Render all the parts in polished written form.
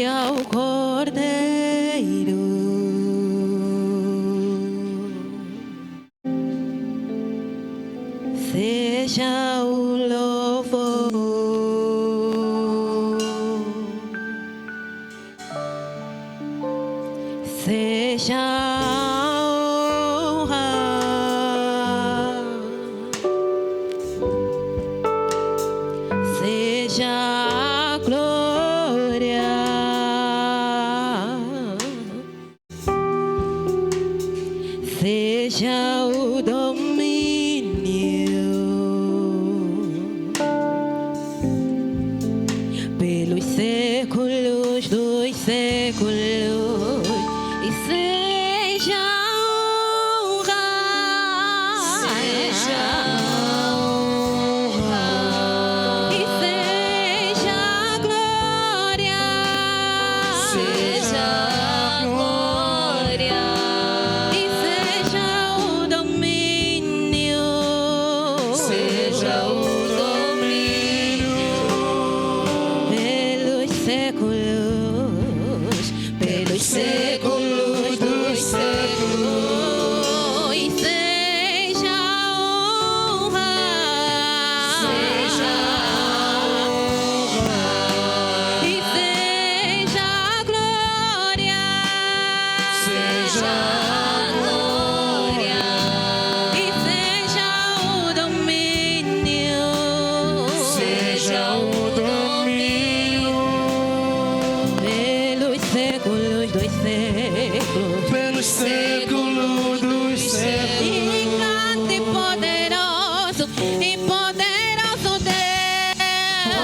ao Cordeiro. Seja o louvor, seja a honra, seja a glória, seja o domínio pelos séculos dos séculos, e seja a honra, seja a honra, e seja a glória, seja a glória, e seja o domínio, seja o domínio pelos séculos dos séculos, e seja a honra, seja a honra, e seja a glória, seja a glória, e seja o domínio, seja o domínio pelos séculos dos séculos, pelos séculos dos séculos. e grande e poderoso Deus, Poderoso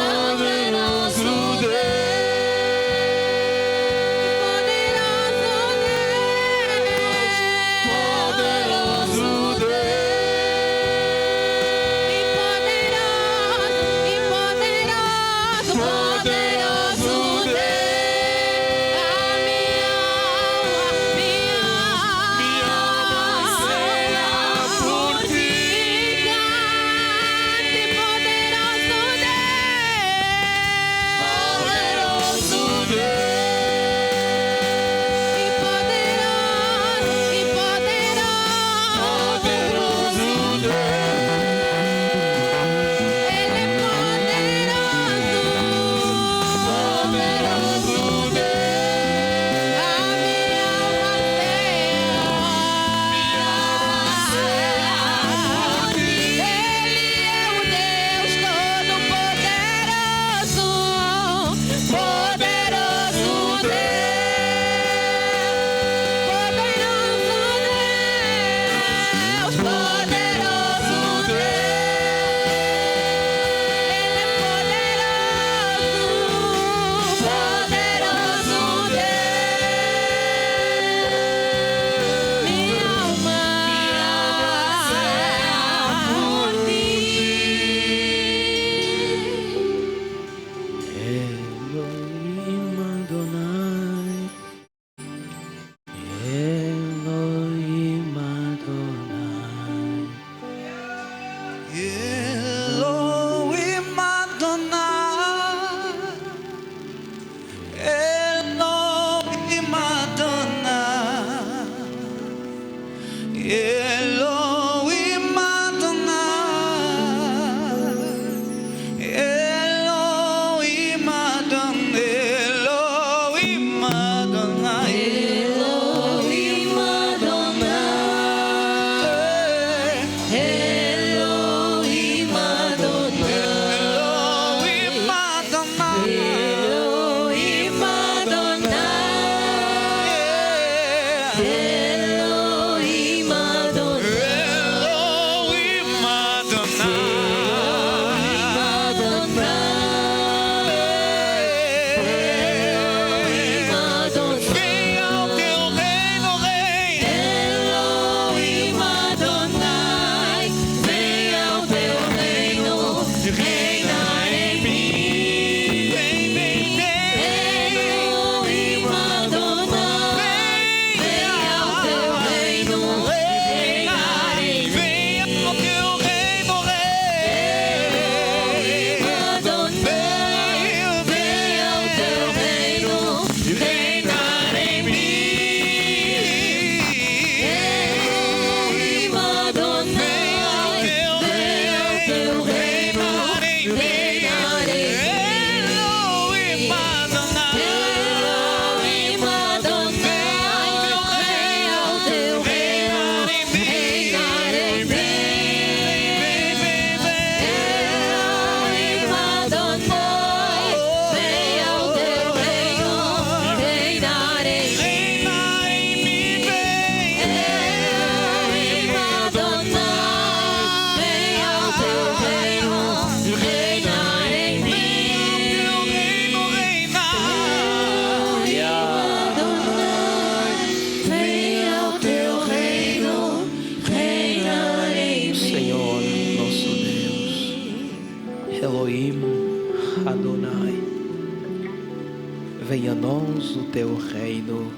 venha a nós o teu reino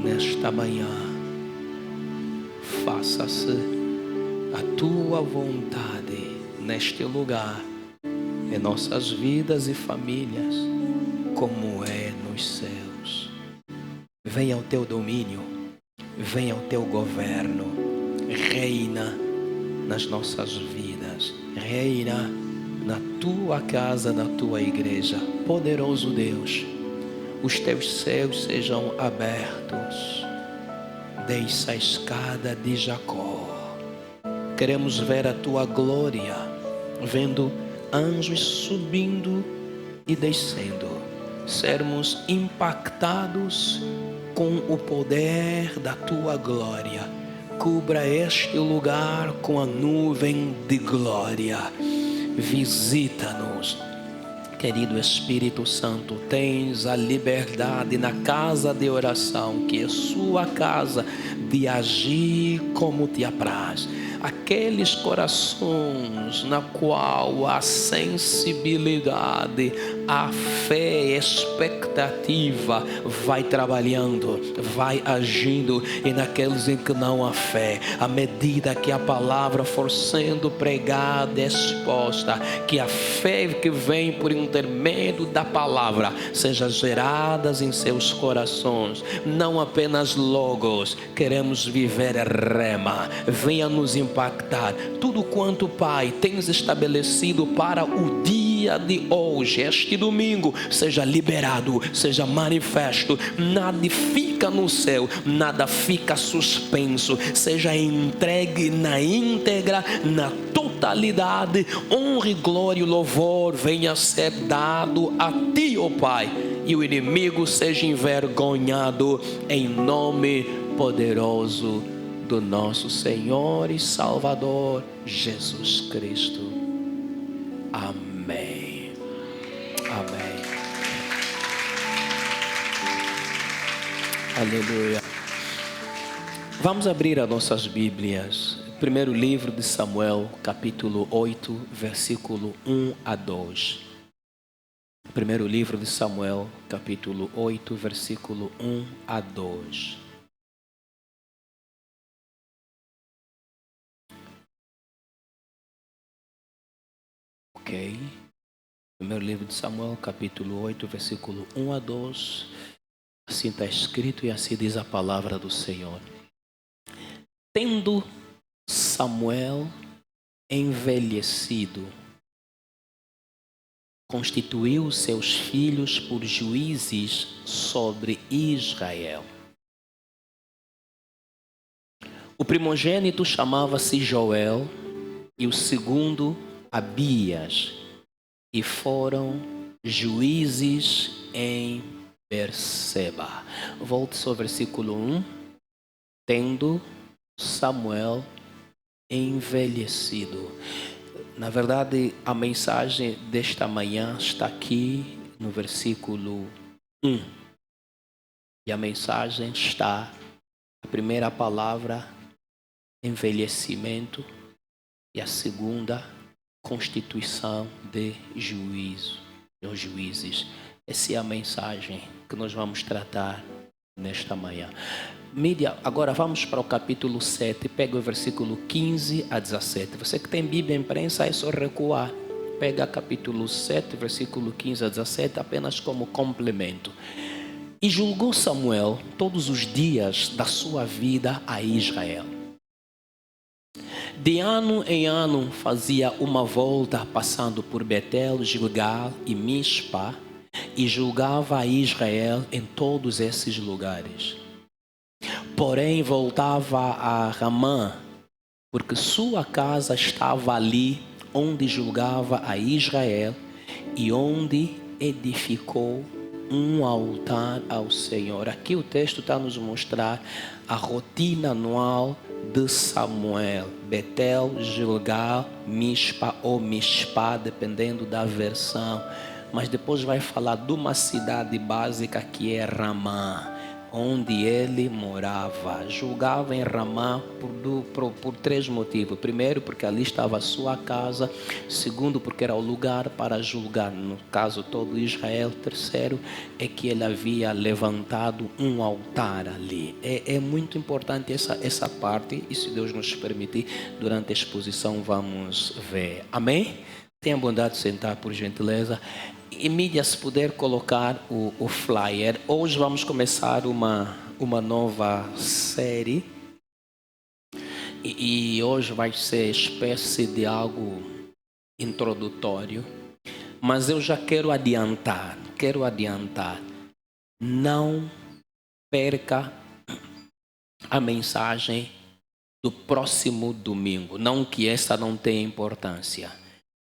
nesta manhã. Faça-se a tua vontade neste lugar, em nossas vidas e famílias, como é nos céus. Venha o teu domínio, venha o teu governo, reina nas nossas vidas, reina na tua casa, na tua igreja. Poderoso Deus, os teus céus sejam abertos, desça a escada de Jacó. Queremos ver a tua glória, vendo anjos subindo e descendo, sermos impactados com o poder da tua glória. Cubra este lugar com a nuvem de glória. Visita-nos, querido Espírito Santo. Tens a liberdade na casa de oração, que é sua casa, de agir como te apraz. Aqueles corações na qual a sensibilidade, a fé, a expectativa vai trabalhando, vai agindo, e naqueles em que não há fé, à medida que a palavra for sendo pregada, exposta, que a fé que vem por intermédio da palavra seja gerada em seus corações, não apenas logos. Queremos viver rema. Venha nos impactar tudo quanto, Pai, tens estabelecido para o dia de hoje, este domingo, seja liberado, seja manifesto. Nada fica no céu, nada fica suspenso, seja entregue na íntegra, na totalidade. Honra e glória e louvor venha a ser dado a ti, ó Pai, e o inimigo seja envergonhado, em nome poderoso do nosso Senhor e Salvador Jesus Cristo. Amém. Amém. Aleluia. Vamos abrir as nossas Bíblias. Primeiro livro de Samuel, capítulo 8, versículo 1 a 2. Primeiro livro de Samuel, capítulo 8, versículo 1 a 2. Ok. Primeiro livro de Samuel, capítulo 8, versículo 1 a 2. Assim está escrito e assim diz a palavra do Senhor. Tendo Samuel envelhecido, constituiu seus filhos por juízes sobre Israel. O primogênito chamava-se Joel e o segundo Abias, e foram juízes em Berseba. Volte ao versículo 1. Tendo Samuel envelhecido. Na verdade, a mensagem desta manhã está aqui no versículo 1. E a mensagem está, a primeira palavra, envelhecimento, e a segunda, constituição de juízo, os juízes. Essa é a mensagem que nós vamos tratar nesta manhã. Mídia, agora vamos para o capítulo 7, pega o versículo 15 a 17. Você que tem Bíblia impressa, é só recuar. Pega capítulo 7, versículo 15 a 17, apenas como complemento. E julgou Samuel todos os dias da sua vida a Israel. De ano em ano fazia uma volta, passando por Betel, Gilgal e Mispa, e julgava a Israel em todos esses lugares. Porém voltava a Ramã, porque sua casa estava ali onde julgava a Israel e onde edificou um altar ao Senhor. Aqui o texto está a nos mostrar a rotina anual de Samuel. Betel, Gilgal, Mispa ou Mispa, dependendo da versão. Mas depois vai falar de uma cidade básica que é Ramá. onde ele morava. Julgava em Ramá por três motivos. Primeiro, porque ali estava a sua casa. Segundo, porque era o lugar para julgar, no caso todo Israel. Terceiro, é que ele havia levantado um altar ali. É muito importante essa parte, e se Deus nos permitir, durante a exposição vamos ver. Amém? Tenha bondade de sentar, por gentileza. E mídia, se puder colocar o flyer. Hoje vamos começar uma nova série. E hoje vai ser espécie de algo introdutório. Mas eu já quero adiantar. Não perca a mensagem do próximo domingo. Não que essa não tenha importância.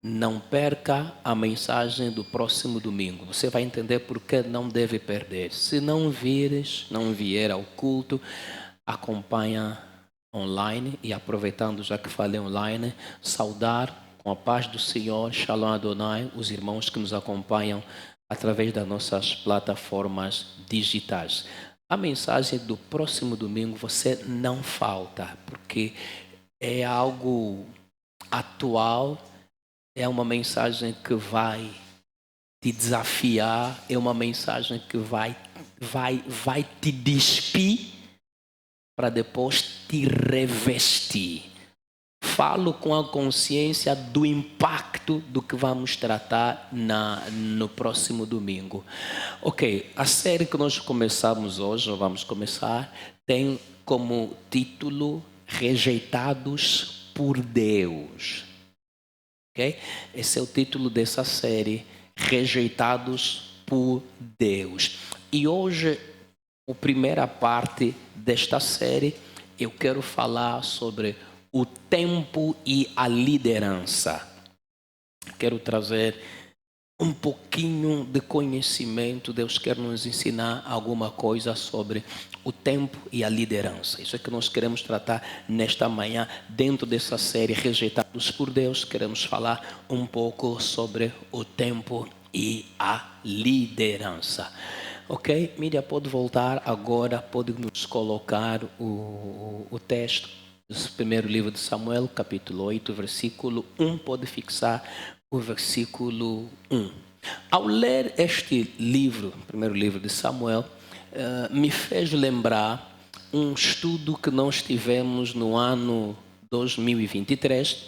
Não perca a mensagem do próximo domingo. Você vai entender por que não deve perder. Se não vier ao culto, acompanha online. E aproveitando, já que falei online, saudar com a paz do Senhor, Shalom Adonai, os irmãos que nos acompanham através das nossas plataformas digitais. A mensagem do próximo domingo você não falta, porque é algo atual. É uma mensagem que vai te desafiar, é uma mensagem que vai te despir para depois te revestir. Falo com a consciência do impacto do que vamos tratar no próximo domingo. Ok, a série que nós começamos hoje, ou vamos começar, tem como título Rejeitados por Deus. Okay? Esse é o título dessa série, Rejeitados por Deus. E hoje, a primeira parte desta série, eu quero falar sobre o tempo e a liderança. Quero trazer um pouquinho de conhecimento. Deus quer nos ensinar alguma coisa sobre o tempo e a liderança. Isso é que nós queremos tratar nesta manhã, dentro dessa série Rejeitados por Deus. Queremos falar um pouco sobre o tempo e a liderança. Ok? Mídia, pode voltar agora, pode nos colocar o texto do primeiro livro de Samuel, capítulo 8, versículo 1. Pode fixar o versículo 1. Ao ler este livro, primeiro livro de Samuel, me fez lembrar um estudo que nós tivemos no ano 2023.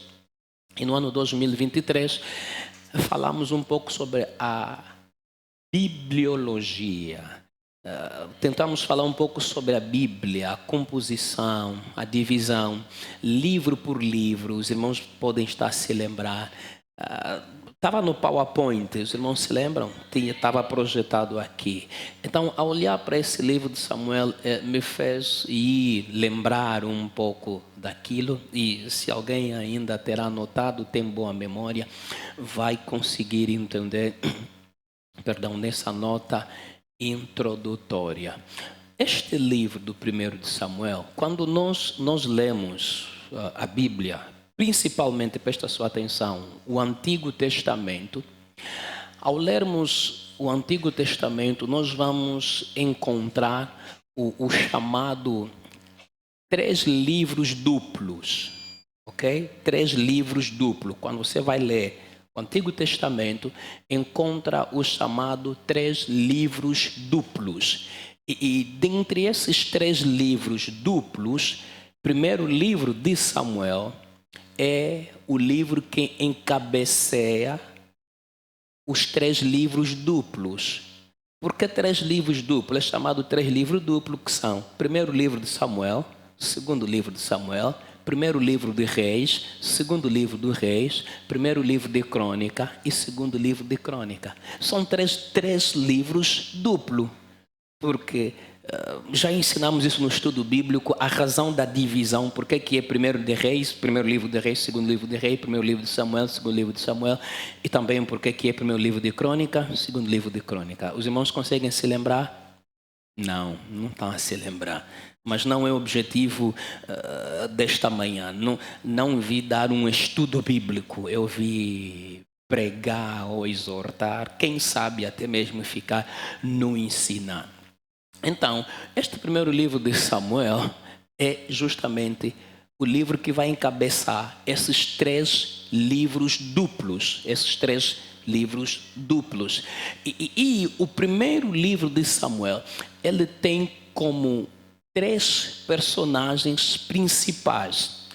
E no ano 2023 falamos um pouco sobre a bibliologia. Tentamos falar um pouco sobre a Bíblia, a composição, a divisão, livro por livro. Os irmãos podem estar a se lembrar. Estava no PowerPoint, os irmãos se lembram? Estava projetado aqui. Então, ao olhar para esse livro de Samuel, me fez ir lembrar um pouco daquilo. E se alguém ainda terá anotado, tem boa memória, vai conseguir entender, nessa nota introdutória. Este livro do primeiro de Samuel, quando nós lemos a Bíblia, principalmente, presta sua atenção, o Antigo Testamento. Ao lermos o Antigo Testamento, nós vamos encontrar o chamado 3 livros duplos. Ok? 3 livros duplos. Quando você vai ler o Antigo Testamento, encontra o chamado 3 livros duplos. E dentre esses 3 livros duplos, primeiro livro de Samuel é o livro que encabeceia os 3 livros duplos. Por que 3 livros duplos? É chamado 3 livros duplos, que são primeiro livro de Samuel, segundo livro de Samuel, primeiro livro de Reis, segundo livro de Reis, primeiro livro de Crônica e segundo livro de Crônica. São 3 livros duplos, porque já ensinamos isso no estudo bíblico, a razão da divisão, porque que é primeiro de Reis, primeiro livro de Reis, segundo livro de Reis, primeiro livro de Samuel, segundo livro de Samuel, e também porque que é primeiro livro de Crônica, segundo livro de Crônica. Os irmãos conseguem se lembrar? Não estão a se lembrar. Mas não é o objetivo desta manhã. Não vi dar um estudo bíblico, eu vi pregar ou exortar, quem sabe até mesmo ficar no ensinar. Então, este primeiro livro de Samuel é justamente o livro que vai encabeçar esses 3 livros duplos. E o primeiro livro de Samuel, ele tem como 3 personagens principais.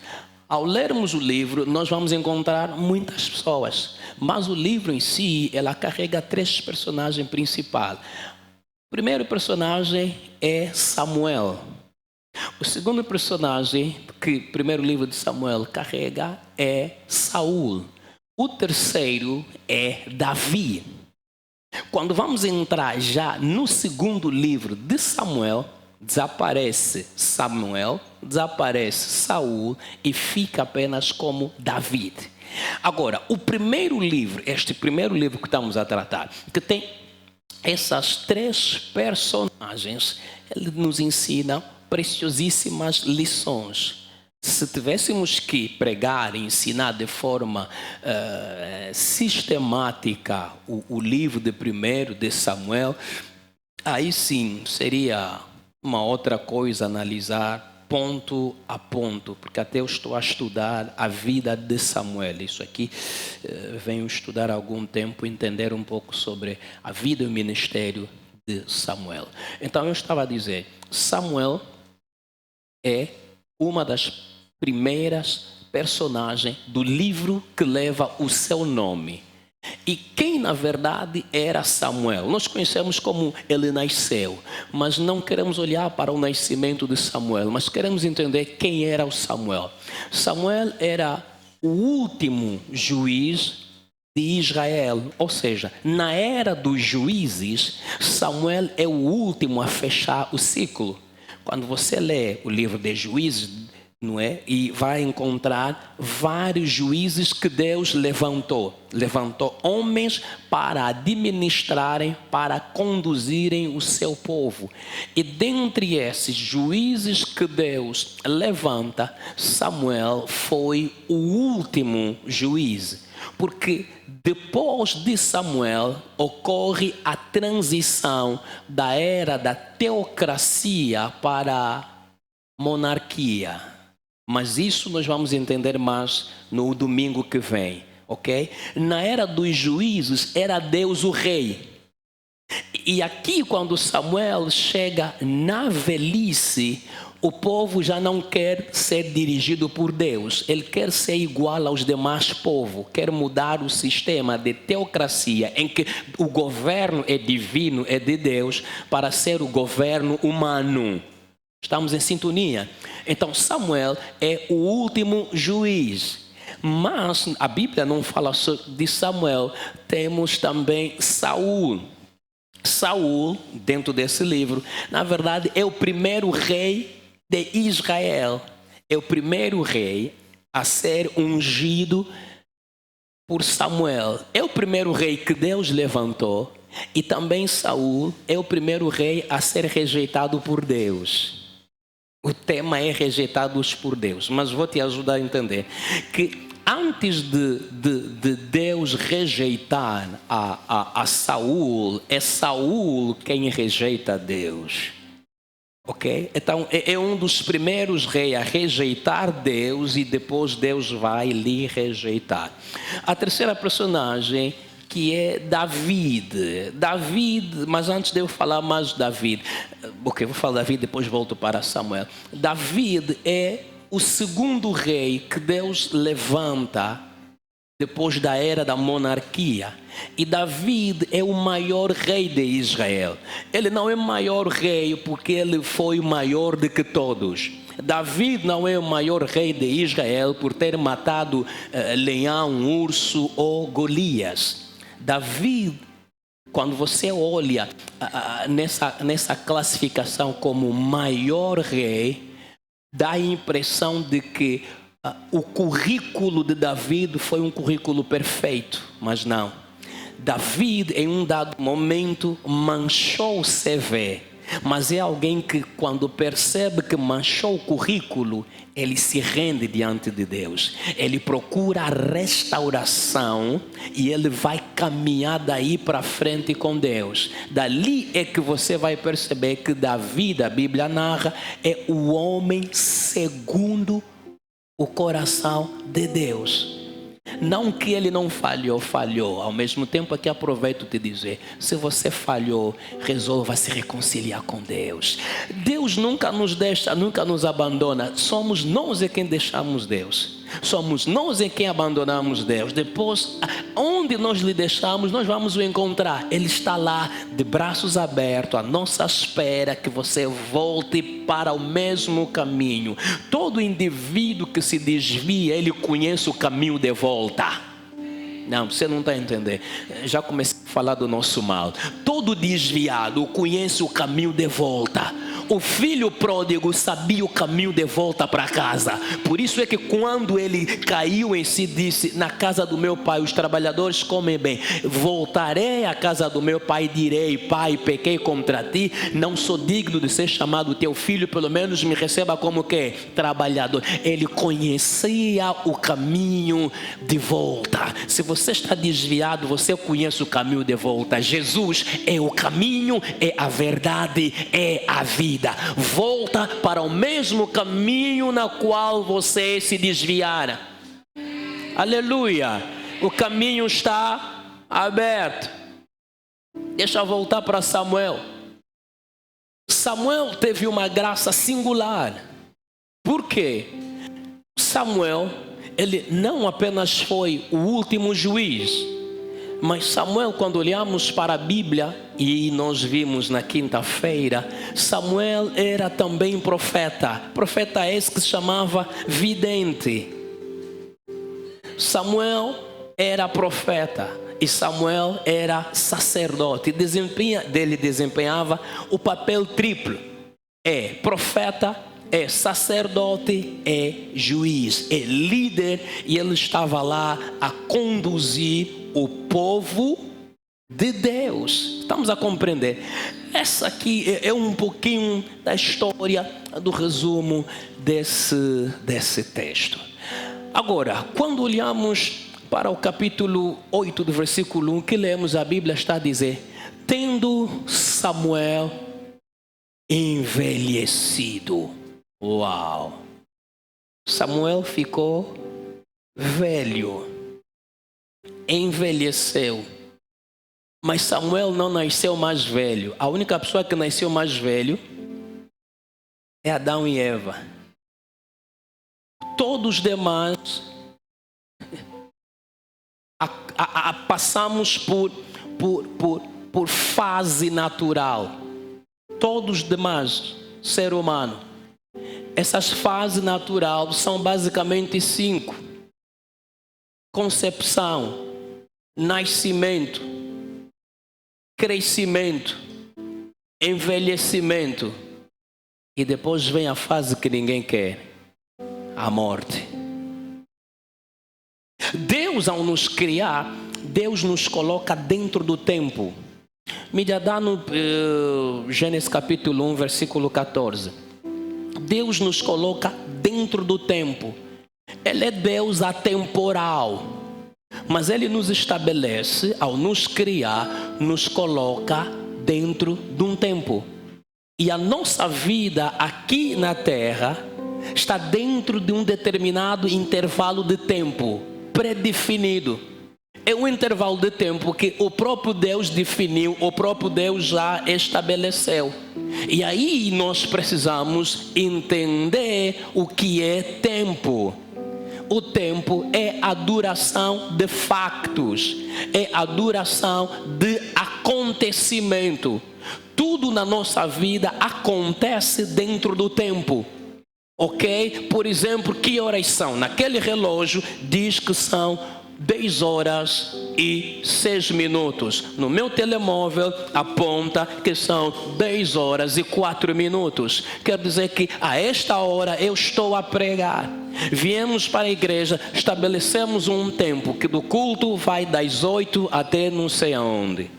Ao lermos o livro, nós vamos encontrar muitas pessoas, mas o livro em si, ela carrega 3 personagens principais. O primeiro personagem é Samuel. O segundo personagem que o primeiro livro de Samuel carrega é Saul. O terceiro é Davi. Quando vamos entrar já no segundo livro de Samuel, desaparece Samuel, desaparece Saul e fica apenas como Davi. Agora, este primeiro livro que estamos a tratar, que tem essas 3 personagens, ele nos ensina preciosíssimas lições. Se tivéssemos que pregar e ensinar de forma sistemática o livro de Samuel, aí sim seria uma outra coisa analisar ponto a ponto, porque até eu estou a estudar a vida de Samuel. Isso aqui venho estudar há algum tempo, entender um pouco sobre a vida e o ministério de Samuel. Então eu estava a dizer, Samuel é uma das primeiras personagens do livro que leva o seu nome. E quem na verdade era Samuel? Nós conhecemos como ele nasceu, mas não queremos olhar para o nascimento de Samuel, mas queremos entender quem era o Samuel. Samuel era o último juiz de Israel, ou seja, na era dos juízes, Samuel é o último a fechar o ciclo. Quando você lê o livro de Juízes, não é? E vai encontrar vários juízes que Deus levantou. Levantou homens para administrarem, para conduzirem o seu povo. E dentre esses juízes que Deus levanta, Samuel foi o último juiz. Porque depois de Samuel ocorre a transição da era da teocracia para a monarquia. Mas isso nós vamos entender mais no domingo que vem, ok? Na era dos juízes era Deus o rei. E aqui quando Samuel chega na velhice, o povo já não quer ser dirigido por Deus. Ele quer ser igual aos demais povos. Quer mudar o sistema de teocracia em que o governo é divino, é de Deus, para ser o governo humano. Estamos em sintonia? Então Samuel é o último juiz. Mas a Bíblia não fala só de Samuel. Temos também Saul. Saul, dentro desse livro, na verdade é o primeiro rei de Israel. É o primeiro rei a ser ungido por Samuel. É o primeiro rei que Deus levantou. E também Saul é o primeiro rei a ser rejeitado por Deus. O tema é rejeitados por Deus. Mas vou te ajudar a entender que antes de Deus rejeitar a Saul, é Saul quem rejeita Deus. Ok? Então é um dos primeiros reis a rejeitar Deus e depois Deus vai lhe rejeitar. A terceira personagem que é David. Mas antes de eu falar mais de David, ok, vou falar de David, depois volto para Samuel. David é o segundo rei que Deus levanta depois da era da monarquia. E David é o maior rei de Israel. Ele não é maior rei porque ele foi maior do que todos. David não é o maior rei de Israel por ter matado leão, urso ou Golias. David, quando você olha nessa classificação como maior rei, dá a impressão de que o currículo de David foi um currículo perfeito, mas não. David, em um dado momento, manchou o CV. Mas é alguém que, quando percebe que manchou o currículo, ele se rende diante de Deus. Ele procura a restauração e ele vai caminhar daí para frente com Deus. Dali é que você vai perceber que Davi, a Bíblia narra, é o homem segundo o coração de Deus. Não que ele não falhou, falhou. Ao mesmo tempo aqui aproveito te dizer, se você falhou, resolva se reconciliar com Deus. Deus nunca nos deixa, nunca nos abandona. Somos nós é quem deixamos Deus. Somos nós em quem abandonamos Deus. Depois, onde nós lhe deixamos, nós vamos o encontrar. Ele está lá, de braços abertos, à nossa espera que você volte para o mesmo caminho. Todo indivíduo que se desvia, ele conhece o caminho de volta. Não, você não está entendendo. Já comecei a falar do nosso mal. Todo desviado conhece o caminho de volta. O filho pródigo sabia o caminho de volta para casa. Por isso é que quando ele caiu em si, disse: na casa do meu pai os trabalhadores comem bem. Voltarei à casa do meu pai e direi: pai, pequei contra ti, não sou digno de ser chamado teu filho, pelo menos me receba como que? Trabalhador. Ele conhecia o caminho de volta. Se você está desviado, você conhece o caminho de volta. Jesus é o caminho, é a verdade, é a vida. Volta para o mesmo caminho na qual você se desviara. Aleluia. O caminho está aberto. Deixa eu voltar para Samuel. Samuel teve uma graça singular. Por quê? Samuel, ele não apenas foi o último juiz, mas Samuel, quando olhamos para a Bíblia, e nós vimos na quinta-feira, Samuel era também profeta. Profeta esse que se chamava vidente. Samuel era profeta e Samuel era sacerdote. Ele desempenhava o papel triplo. É profeta, é sacerdote, é juiz, é líder, e ele estava lá a conduzir o povo de Deus. Estamos a compreender? Essa aqui é um pouquinho da história, do resumo desse texto. Agora, quando olhamos para o capítulo 8 do versículo 1, que lemos, a Bíblia está a dizer: tendo Samuel envelhecido. Uau! Samuel ficou velho. Envelheceu. Mas Samuel não nasceu mais velho. A única pessoa que nasceu mais velho é Adão e Eva. Todos os demais passamos por fase natural. Todos os demais, ser humano. Essas fases naturais são basicamente 5: concepção, nascimento, crescimento, envelhecimento, e depois vem a fase que ninguém quer: a morte. Deus, ao nos criar, Deus nos coloca dentro do tempo. Me dá no Gênesis capítulo 1, versículo 14. Deus nos coloca dentro do tempo. Ele é Deus atemporal, mas Ele nos estabelece, ao nos criar, nos coloca dentro de um tempo. E a nossa vida aqui na Terra está dentro de um determinado intervalo de tempo predefinido. É um intervalo de tempo que o próprio Deus definiu, o próprio Deus já estabeleceu. E aí nós precisamos entender o que é tempo. O tempo é a duração de factos, é a duração de acontecimento. Tudo na nossa vida acontece dentro do tempo. Ok? Por exemplo, que horas são? Naquele relógio diz que são 10 horas e 6 minutos. No meu telemóvel aponta que são 10 horas e 4 minutos. Quer dizer que a esta hora eu estou a pregar. Viemos para a igreja, estabelecemos um tempo que do culto vai das 8 até não sei aonde.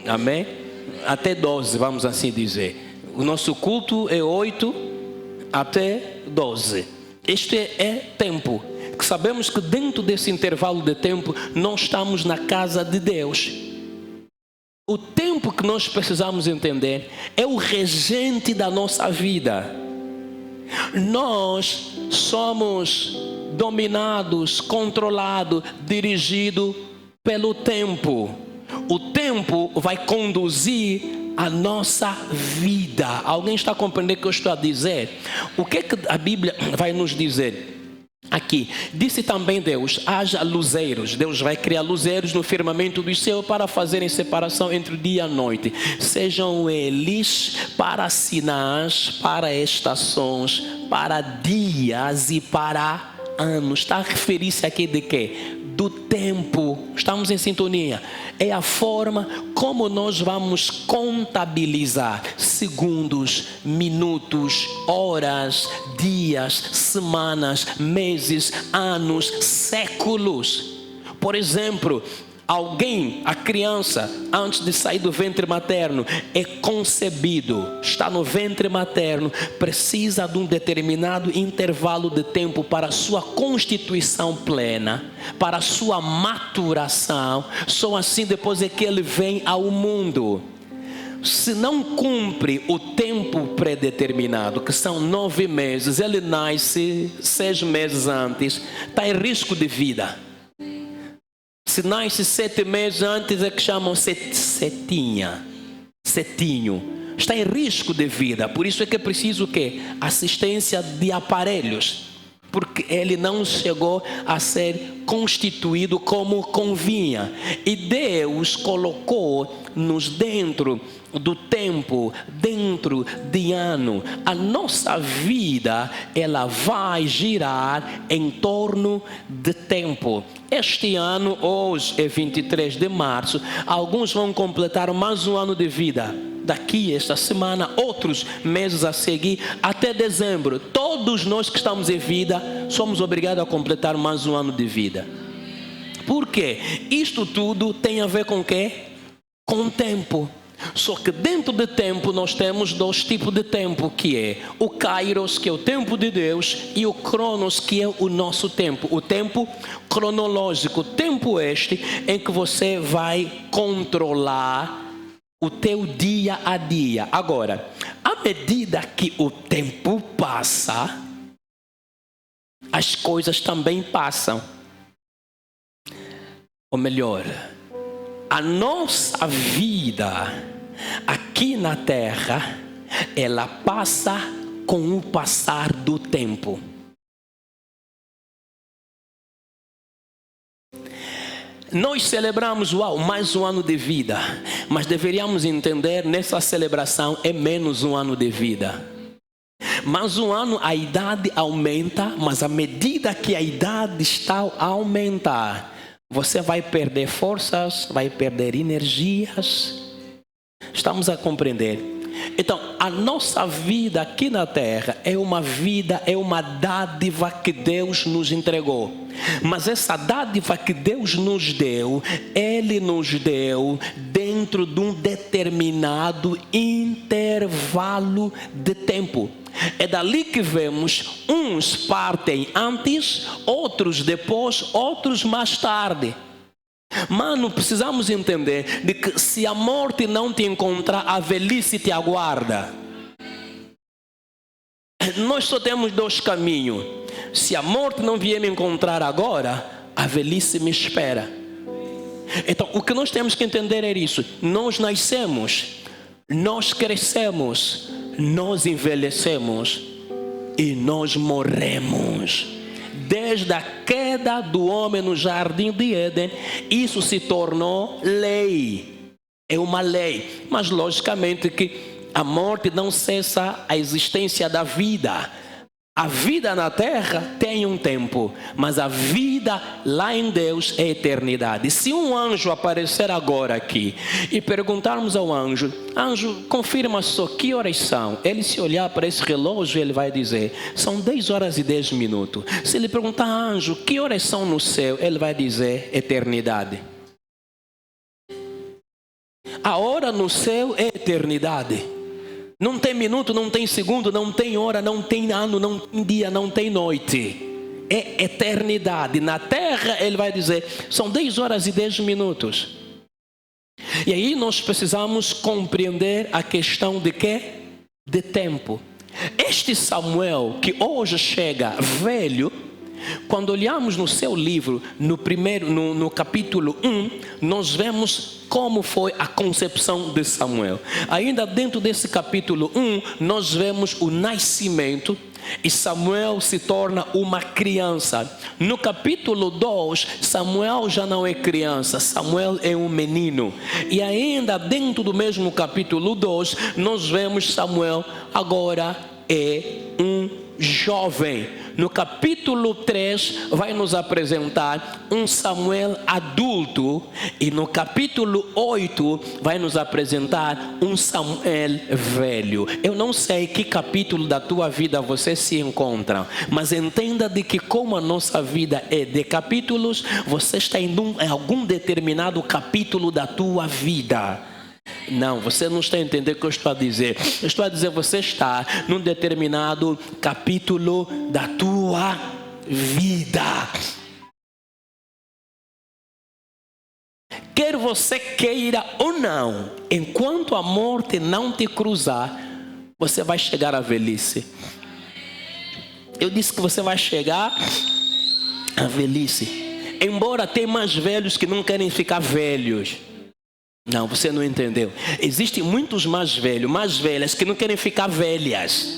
Amém? até 12, vamos assim dizer. O nosso culto é 8 até 12. Este é tempo. Que sabemos que dentro desse intervalo de tempo, nós estamos na casa de Deus. O tempo que nós precisamos entender é o regente da nossa vida. Nós somos dominados, controlados, dirigidos pelo tempo. O tempo vai conduzir a nossa vida. Alguém está compreendendo o que eu estou a dizer? O que é que a Bíblia vai nos dizer? Aqui, disse também Deus, haja luzeiros. Deus vai criar luzeiros no firmamento do céu para fazerem separação entre o dia e a noite. Sejam eles para sinais, para estações, para dias e para anos. Está a referir-se aqui de quê? Do tempo. Estamos em sintonia. É a forma como nós vamos contabilizar segundos, minutos, horas, dias, semanas, meses, anos, séculos. Por exemplo, a criança, antes de sair do ventre materno, é concebido, está no ventre materno, precisa de um determinado intervalo de tempo para a sua constituição plena, para a sua maturação. Só assim depois é que ele vem ao mundo. Se não cumpre o tempo predeterminado, que são 9 meses, ele nasce 6 meses antes, está em risco de vida. Se nasce 7 meses antes, é que chamam setinho. Está em risco de vida. Por isso é que é preciso o quê? Assistência de aparelhos. Porque ele não chegou a ser constituído como convinha. E Deus colocou-nos dentro do tempo, dentro de ano. A nossa vida, ela vai girar em torno de tempo. Este ano, hoje é 23 de março, alguns vão completar mais um ano de vida. Daqui, esta semana, outros meses a seguir, até dezembro. Todos nós que estamos em vida, somos obrigados a completar mais um ano de vida. Por quê? Isto tudo tem a ver com o quê? Com tempo. Só que dentro de tempo nós temos 2 tipos de tempo, que é o Kairos, que é o tempo de Deus, e o Cronos, que é o nosso tempo. O tempo cronológico, tempo este em que você vai controlar o teu dia a dia. Agora, à medida que o tempo passa, as coisas também passam. Ou melhor, a nossa vida aqui na terra, ela passa com o passar do tempo. Nós celebramos, mais um ano de vida, mas deveríamos entender, nessa celebração é menos um ano de vida. Mais um ano a idade aumenta, mas à medida que a idade está a aumentar, você vai perder forças, vai perder energias. Estamos a compreender? Então, a nossa vida aqui na terra é uma dádiva que Deus nos entregou. Mas essa dádiva que Deus nos deu, Ele nos deu dentro de um determinado intervalo de tempo. É dali que vemos, uns partem antes, outros depois, outros mais tarde. Mano, precisamos entender de que se a morte não te encontrar, a velhice te aguarda. Nós só temos 2 caminhos. Se a morte não vier me encontrar agora, a velhice me espera. Então, o que nós temos que entender é isso. Nós nascemos, nós crescemos, nós envelhecemos e nós morremos. Desde a queda do homem no jardim de Éden, isso se tornou lei. É uma lei. Mas logicamente que a morte não cessa a existência da vida. A vida na terra tem um tempo, mas a vida lá em Deus é eternidade. Se um anjo aparecer agora aqui e perguntarmos ao anjo, confirma só que horas são. Ele se olhar para esse relógio, ele vai dizer, são 10 horas e 10 minutos. Se ele perguntar, anjo, que horas são no céu? Ele vai dizer, eternidade. a hora no céu é eternidade. Não tem minuto, não tem segundo, não tem hora, não tem ano, não tem dia, não tem noite. É eternidade. Na terra, ele vai dizer, são 10 horas e 10 minutos. E aí nós precisamos compreender a questão de quê? De tempo. Este Samuel, que hoje chega velho, quando olhamos no seu livro, no capítulo 1, nós vemos como foi a concepção de Samuel. Ainda dentro desse capítulo 1, nós vemos o nascimento e Samuel se torna uma criança. No capítulo 2, Samuel já não é criança, Samuel é um menino. E ainda dentro do mesmo capítulo 2, nós vemos Samuel agora é um jovem. No capítulo 3 vai nos apresentar um Samuel adulto. E no capítulo 8 vai nos apresentar um Samuel velho. Eu não sei que capítulo da tua vida você se encontra, mas entenda de que como a nossa vida é de capítulos, você está em algum determinado capítulo da tua vida. Não, você não está entendendo o que eu estou a dizer. Eu estou a dizer, você está num determinado capítulo da tua vida. Quer você queira ou não, enquanto a morte não te cruzar, você vai chegar à velhice. Eu disse que você vai chegar à velhice. Embora tenha mais velhos que não querem ficar velhos. Não, você não entendeu. Existem muitos mais velhas que não querem ficar velhas.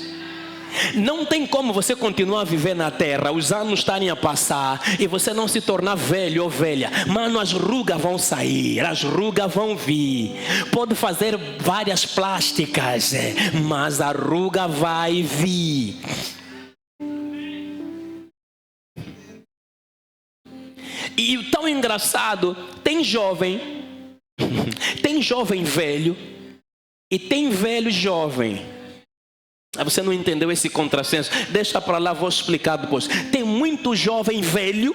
Não tem como você continuar a viver na terra, os anos estarem a passar e você não se tornar velho ou velha. Mano, as rugas vão sair, as rugas vão vir. Pode fazer várias plásticas, mas a ruga vai vir. E o tão engraçado, tem jovem velho e tem velho jovem. Você não entendeu esse contrassenso? Deixa para lá, vou explicar depois. Tem muito jovem velho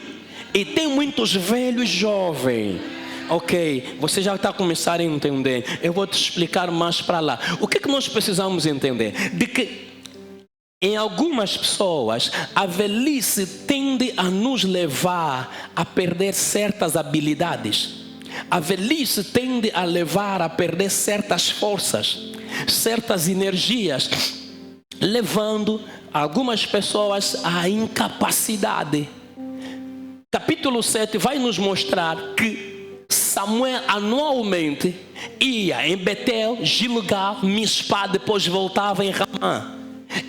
e tem muitos velhos jovens. Ok, você já está começando a entender. Eu vou te explicar mais para lá. O que nós precisamos entender? De que em algumas pessoas, a velhice tende a nos levar a perder certas habilidades. A velhice tende a levar a perder certas forças, certas energias, levando algumas pessoas à incapacidade. Capítulo 7 vai nos mostrar que Samuel anualmente ia em Betel, Gilgal, Mispá, depois voltava em Ramá.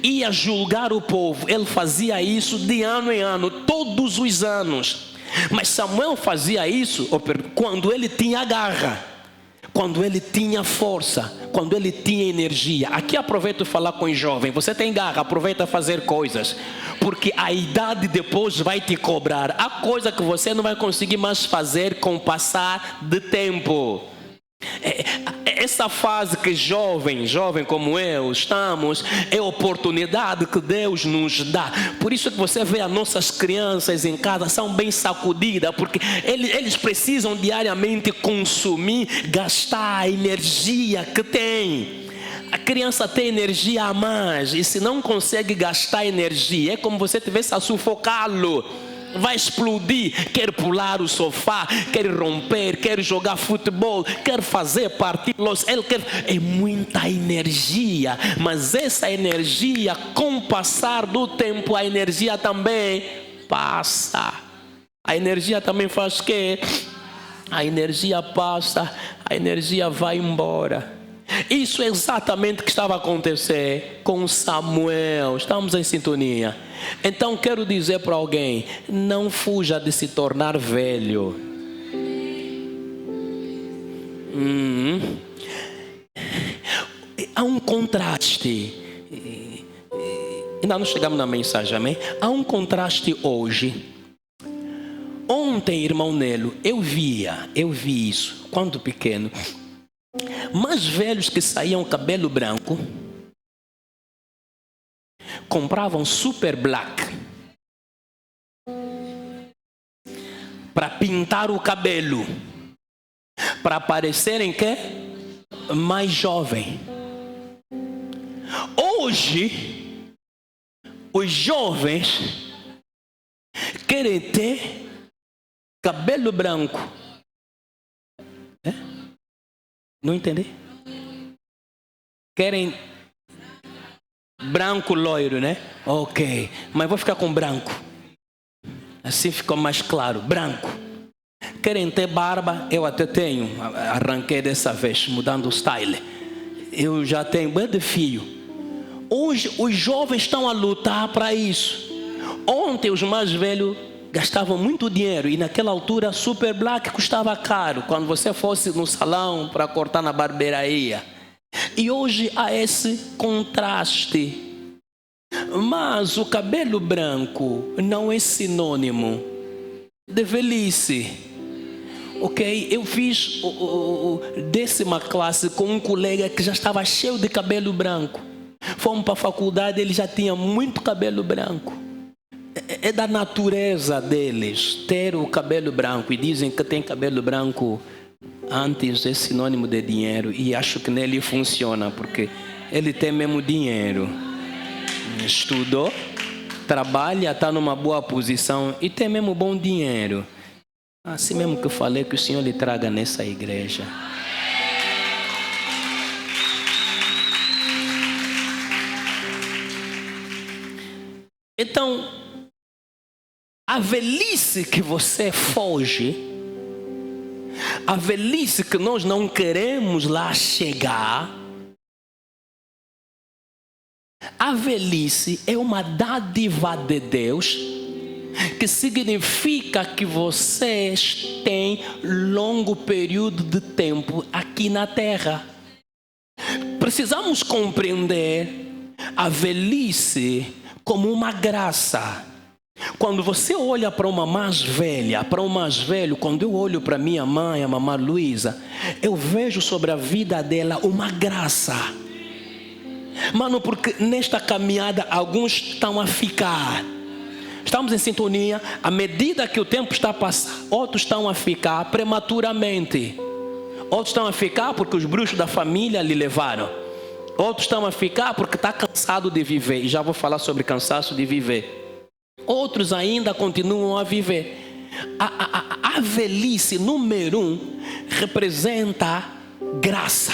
Ia julgar o povo. Ele fazia isso de ano em ano, todos os anos. Mas Samuel fazia isso quando ele tinha garra, quando ele tinha força, quando ele tinha energia. Aqui aproveito falar com o jovem. Você tem garra, aproveita a fazer coisas, porque a idade depois vai te cobrar. Há coisa que você não vai conseguir mais fazer com o passar de tempo. Essa fase que jovem como eu estamos, é a oportunidade que Deus nos dá. Por isso que você vê as nossas crianças em casa são bem sacudidas, porque eles precisam diariamente consumir, gastar a energia que tem. A criança tem energia a mais, e se não consegue gastar energia, é como se você estivesse a sufocá-lo. Vai explodir, quer pular o sofá, quer romper, quer jogar futebol, quer fazer partidos, ele quer, é muita energia, mas essa energia, com o passar do tempo, a energia também passa. A energia também faz o quê? A energia passa, a energia vai embora. Isso é exatamente o que estava a acontecer com Samuel. Estamos em sintonia. Então quero dizer para alguém, não fuja de se tornar velho. Há um contraste. Ainda não chegamos na mensagem, amém? Há um contraste hoje. Ontem, irmão Nelo, eu vi isso quando pequeno. Mais velhos que saíam cabelo branco, compravam super black para pintar o cabelo, para parecerem que mais jovem. Hoje, os jovens querem ter cabelo branco. Não entendi? Querem branco loiro, né? Ok, mas vou ficar com branco. Assim ficou mais claro, branco. Querem ter barba? Eu até tenho. Arranquei dessa vez, mudando o style. Eu já tenho bem de fio. Hoje os jovens estão a lutar para isso. Ontem os mais velhos gastavam muito dinheiro. E naquela altura Super Black custava caro. Quando você fosse no salão para cortar na barbearia. E hoje há esse contraste. Mas o cabelo branco não é sinônimo de velhice. Ok? Eu fiz 10ª classe com um colega que já estava cheio de cabelo branco. Fomos para a faculdade, ele já tinha muito cabelo branco. É da natureza deles ter o cabelo branco. E dizem que tem cabelo branco antes é sinônimo de dinheiro. E acho que nele funciona, porque ele tem mesmo dinheiro. Estudou, trabalha, está numa boa posição e tem mesmo bom dinheiro. Assim mesmo que eu falei, que o Senhor lhe traga nessa igreja. Então, a velhice que você foge, a velhice que nós não queremos lá chegar, a velhice é uma dádiva de Deus, que significa que vocês têm longo período de tempo aqui na terra. Precisamos compreender a velhice como uma graça. Quando você olha para uma mais velha, para um mais velho, quando eu olho para minha mãe, a mamãe Luísa, eu vejo sobre a vida dela uma graça. Mano, porque nesta caminhada alguns estão a ficar. Estamos em sintonia. À medida que o tempo está a passar, outros estão a ficar prematuramente. Outros estão a ficar porque os bruxos da família lhe levaram. Outros estão a ficar porque está cansado de viver. E já vou falar sobre cansaço de viver. Outros ainda continuam a viver. A velhice, número 1, representa graça.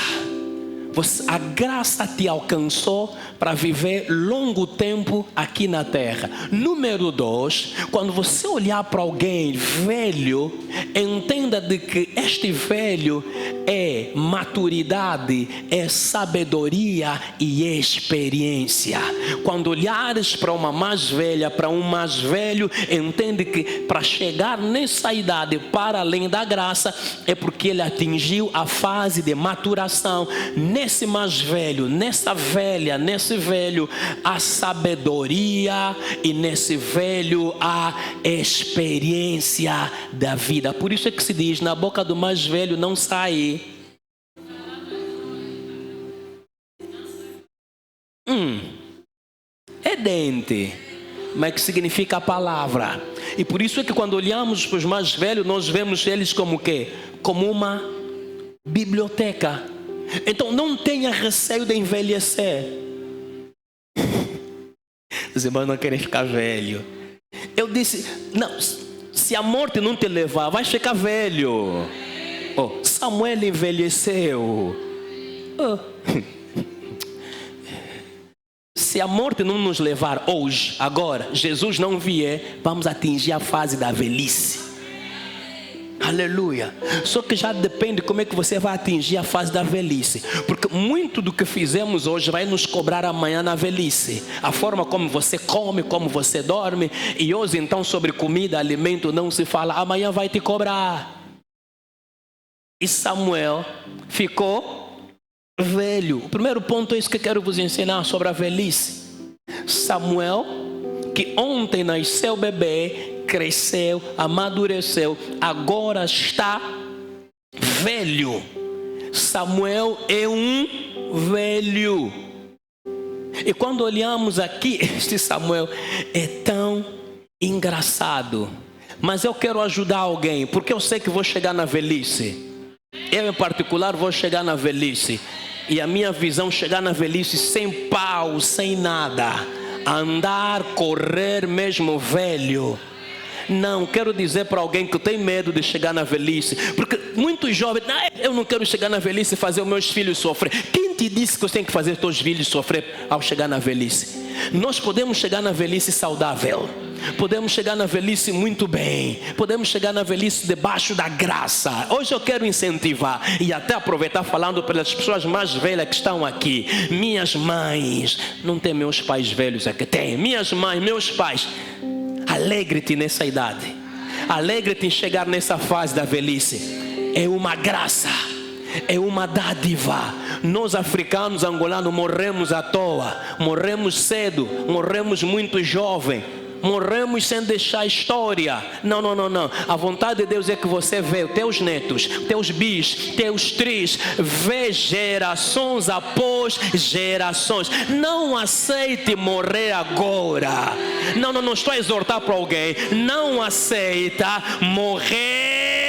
A graça te alcançou para viver longo tempo aqui na terra. Número 2, quando você olhar para alguém velho, entenda de que este velho é maturidade, é sabedoria e experiência. Quando olhares para uma mais velha, para um mais velho, entende que para chegar nessa idade, para além da graça, é porque ele atingiu a fase de maturação. Nesse mais velho, nessa velha, nesse velho, a sabedoria, e nesse velho a experiência da vida. Por isso é que se diz, na boca do mais velho não sai é dente, mas que significa a palavra. E por isso é que quando olhamos para os mais velhos, nós vemos eles como o quê? Como uma biblioteca. Então não tenha receio de envelhecer. Os irmãos não querem ficar velho. Eu disse, não, se a morte não te levar, vai ficar velho. Oh, Samuel envelheceu. Oh. Se a morte não nos levar hoje, agora, Jesus não vier, vamos atingir a fase da velhice. Aleluia. Só que já depende como é que você vai atingir a fase da velhice. Porque muito do que fizemos hoje vai nos cobrar amanhã na velhice. A forma como você come, como você dorme. E hoje então sobre comida, alimento não se fala. Amanhã vai te cobrar. E Samuel ficou velho. O primeiro ponto é isso que eu quero vos ensinar sobre a velhice. Samuel, que ontem nasceu bebê, cresceu, amadureceu, agora está velho. Samuel é um velho. E quando olhamos aqui, este Samuel é tão engraçado. Mas eu quero ajudar alguém, porque eu sei que vou chegar na velhice. Eu em particular vou chegar na velhice. E a minha visão, chegar na velhice sem pau, sem nada. Andar, correr mesmo velho. Não, quero dizer para alguém que tem medo de chegar na velhice. Porque muitos jovens, eu não quero chegar na velhice e fazer os meus filhos sofrer. Quem te disse que você tem que fazer os teus filhos sofrer ao chegar na velhice? Nós podemos chegar na velhice saudável. Podemos chegar na velhice muito bem. Podemos chegar na velhice debaixo da graça. Hoje eu quero incentivar e até aproveitar falando pelas pessoas mais velhas que estão aqui. Minhas mães, não tem meus pais velhos aqui? Tem. Minhas mães, meus pais. Alegre-te nessa idade. Alegre-te em chegar nessa fase da velhice. É uma graça. É uma dádiva. Nós africanos, angolanos, morremos à toa. Morremos cedo. Morremos muito jovem. Morremos sem deixar história. Não. A vontade de Deus é que você vê os teus netos, teus bis, teus tris, vê gerações após gerações. Não aceite morrer agora. Não estou a exortar para alguém. Não aceita morrer.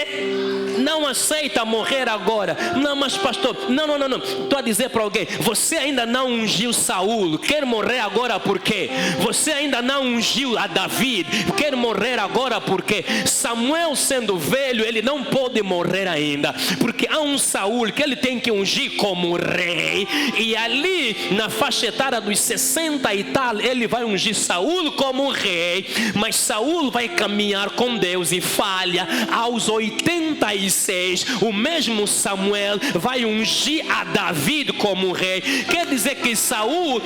Não aceita morrer agora. Não, mas pastor, não. Estou a dizer para alguém, você ainda não ungiu Saul, quer morrer agora por quê? Você ainda não ungiu a David, quer morrer agora por quê? Samuel sendo velho, ele não pode morrer ainda, porque há um Saul que ele tem que ungir como rei, e ali na faixa etária dos 60 e tal, ele vai ungir Saul como rei, mas Saul vai caminhar com Deus e falha. Aos 86, o mesmo Samuel vai ungir a David como rei. Quer dizer que Samuel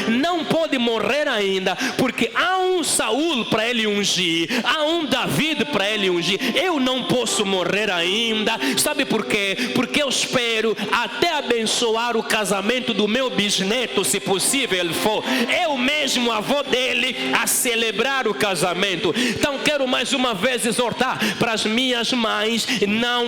não pode morrer ainda, porque há um Saul para ele ungir, há um David para ele ungir. Eu não posso morrer ainda. Sabe por quê? Porque eu espero até abençoar o casamento do meu bisneto, se possível ele for, eu mesmo avô dele, a celebrar o casamento. Então quero mais uma vez exortar para as minhas mães. Não.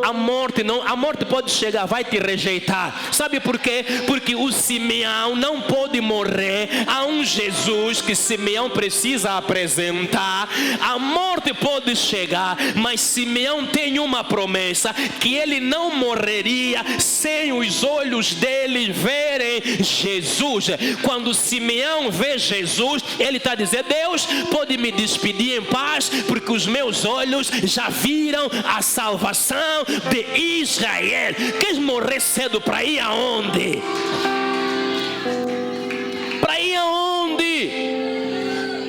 A morte pode chegar, vai te rejeitar. Sabe por quê? Porque o Simeão não pode morrer. Há um Jesus que Simeão precisa apresentar. A morte pode chegar, mas Simeão tem uma promessa, que ele não morreria sem os olhos dele verem Jesus. Quando Simeão vê Jesus, ele está dizendo: Deus pode me despedir em paz, porque os meus olhos já viram a salvação de Israel. Queres morrer cedo para ir aonde? Para ir aonde?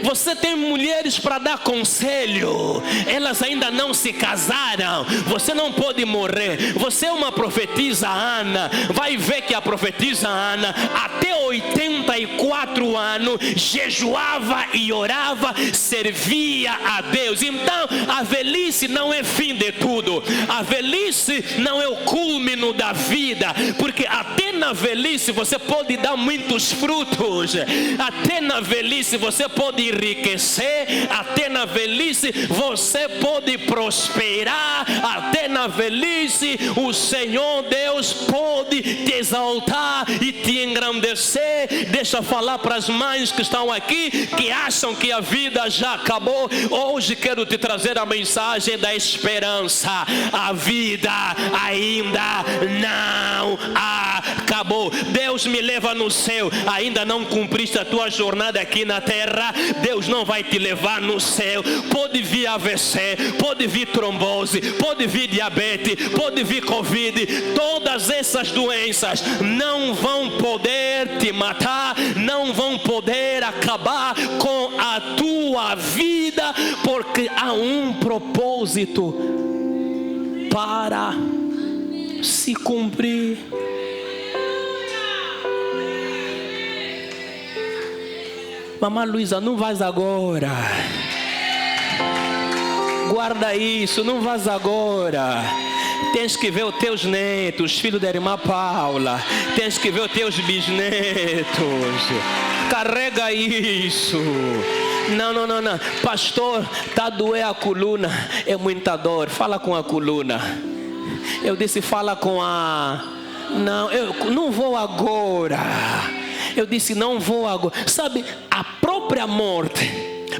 Você tem mulheres para dar conselho, elas ainda não se casaram. Você não pode morrer. Você é uma profetisa Ana, vai ver que a profetisa Ana até 84 anos jejuava e orava, servia a Deus. Então a velhice não é fim de tudo. A velhice não é o cúlmino da vida, porque até na velhice você pode dar muitos frutos. Até na velhice você pode enriquecer, até na velhice você pode prosperar, até na velhice o Senhor Deus pode te exaltar e te engrandecer. Deixa eu falar para as mães que estão aqui, que acham que a vida já acabou. Hoje quero te trazer a mensagem da esperança. A vida ainda não acabou. Deus me leva no céu, ainda não cumpriste a tua jornada aqui na terra. Deus não vai te levar no céu. Pode vir AVC, pode vir trombose, pode vir diabetes, pode vir Covid. Todas essas doenças não vão poder te matar, não vão poder acabar com a tua vida, porque há um propósito para se cumprir. Mamãe Luísa, não vais agora. Guarda isso, não vais agora. Tens que ver os teus netos, filho da irmã Paula. Tens que ver os teus bisnetos. Carrega isso. Não. Pastor, está a doer a coluna. É muita dor. Fala com a coluna. Eu disse, fala com a... Não, eu não vou agora. Eu disse, não vou agora. Sabe, a própria morte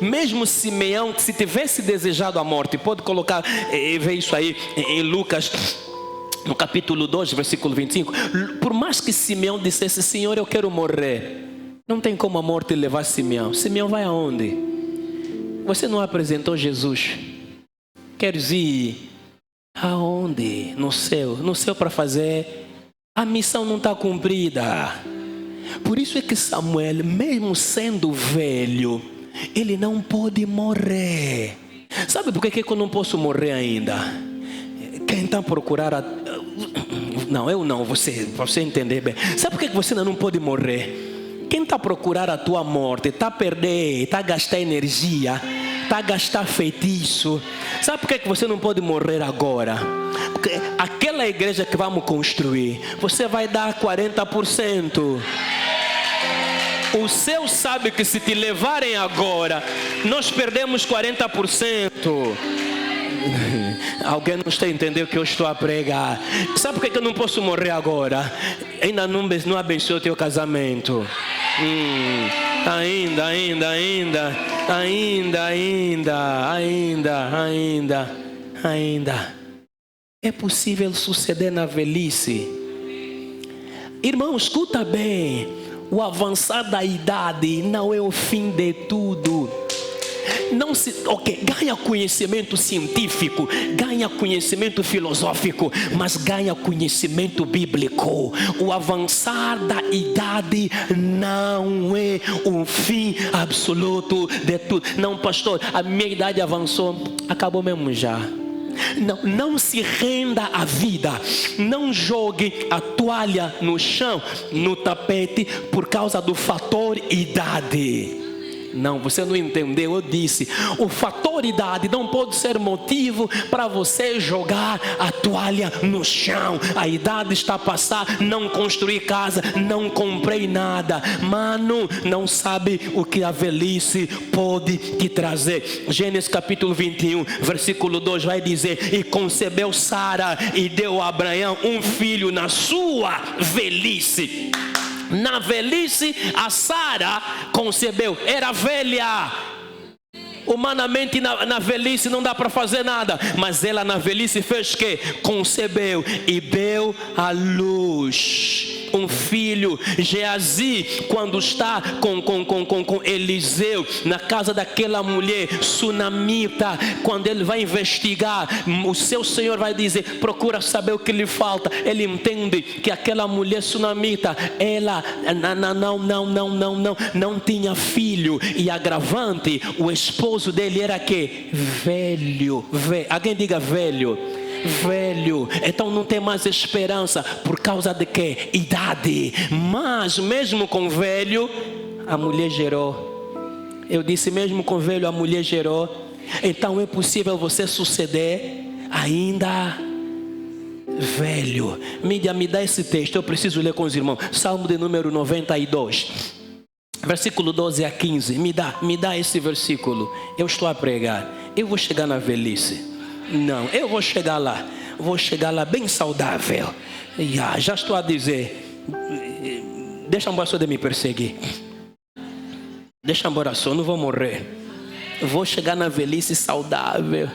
Mesmo Simeão, se tivesse desejado a morte, pode colocar, ver isso aí em Lucas, no capítulo 2, versículo 25. Por mais que Simeão dissesse: Senhor, eu quero morrer, não tem como a morte levar Simeão. Simeão vai aonde? Você não apresentou Jesus? Queres ir aonde? No céu. No céu para fazer. A missão não está cumprida. Por isso é que Samuel, mesmo sendo velho, ele não pode morrer. Sabe por que eu não posso morrer ainda? Quem está a procurar Não, eu não, para você entender bem. Sabe por que você ainda não pode morrer? Quem está a procurar a tua morte, está a perder, está a gastar energia, está a gastar feitiço. Sabe por que você não pode morrer agora? Porque aquela igreja que vamos construir, você vai dar 40%. O céu sabe que se te levarem agora, nós perdemos 40%. Alguém não está entendendo o que eu estou a pregar. Sabe por que eu não posso morrer agora? Ainda não abençoe o teu casamento. Ainda. É possível suceder na velhice. Irmão, escuta bem. O avançar da idade não é o fim de tudo. Ganha conhecimento científico, ganha conhecimento filosófico, mas ganha conhecimento bíblico. O avançar da idade não é o fim absoluto de tudo. Não, pastor, a minha idade avançou, acabou mesmo já. Não se renda à vida. Não jogue a toalha no chão, no tapete, por causa do fator idade. Não, você não entendeu. Eu disse, o fator idade não pode ser motivo para você jogar a toalha no chão. A idade está a passar, não construí casa, não comprei nada. Mano, não sabe o que a velhice pode te trazer. Gênesis capítulo 21, versículo 2 vai dizer: e concebeu Sara e deu a Abraão um filho na sua velhice. Na velhice, a Sara concebeu, era velha. Humanamente na velhice não dá para fazer nada, mas ela na velhice fez o quê? Concebeu e deu à luz um filho. Geazi, quando está com Eliseu na casa daquela mulher sunamita, quando ele vai investigar, o seu senhor vai dizer: procura saber o que lhe falta. Ele entende que aquela mulher sunamita, ela não tinha filho, e agravante, o esposo dele era que? Velho. Alguém diga velho. Então não tem mais esperança. Por causa de quê? Idade. Mas mesmo com velho, a mulher gerou. Eu disse, mesmo com velho, a mulher gerou. Então é possível você suceder ainda velho. Mídia, me dá esse texto, eu preciso ler com os irmãos. Salmo de número 92, versículo 12 a 15. Me dá esse versículo. Eu estou a pregar. Eu vou chegar na velhice. Não, eu vou chegar lá. Vou chegar lá bem saudável. Já estou a dizer. Deixa embora só de me perseguir. Deixa embora só, não vou morrer. Vou chegar na velhice saudável.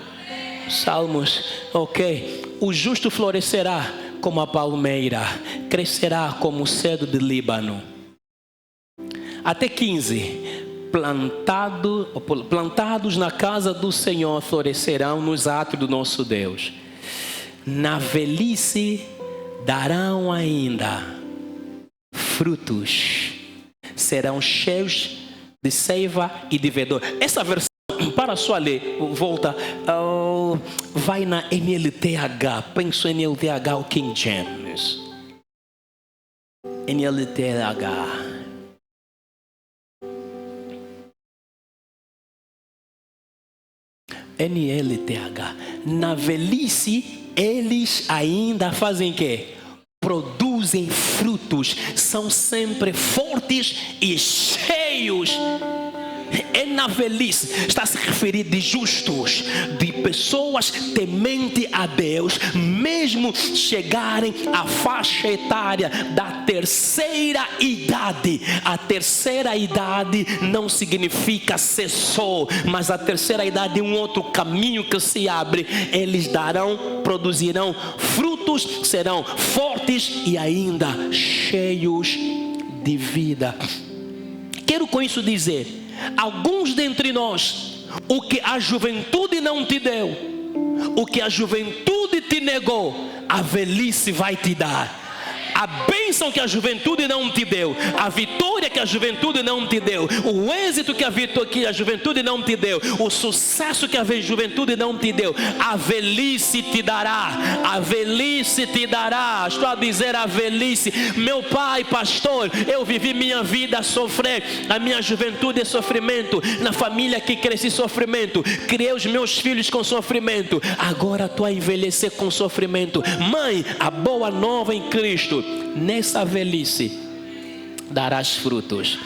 Salmos, ok. O justo florescerá como a palmeira, crescerá como o cedro de Líbano. Até 15. Plantados na casa do Senhor florescerão nos átrios do nosso Deus. Na velhice darão ainda frutos, serão cheios de seiva e de vedor. Essa versão, para só ler, volta, vai na NLTH, penso em NLTH ou King James. NLTH. NLTH. Na velhice, eles ainda fazem o quê? Produzem frutos. São sempre fortes e cheios É na velhice, está a se referir de justos, de pessoas temente a Deus, mesmo chegarem à faixa etária da terceira idade. A terceira idade não significa cessou, mas a terceira idade é um outro caminho que se abre. Eles produzirão frutos, serão fortes e ainda cheios de vida. Quero com isso dizer, alguns dentre nós, o que a juventude não te deu, o que a juventude te negou, a velhice vai te dar. A bênção que a juventude não te deu, a vitória que a juventude não te deu, o êxito que a juventude não te deu, o sucesso que a juventude não te deu, a velhice te dará. A velhice te dará. Estou a dizer a velhice. Meu pai, pastor, eu vivi minha vida a sofrer, a minha juventude é sofrimento, na família que cresci sofrimento, criei os meus filhos com sofrimento, agora estou a envelhecer com sofrimento. Mãe, a boa nova em Cristo, nessa velhice darás frutos.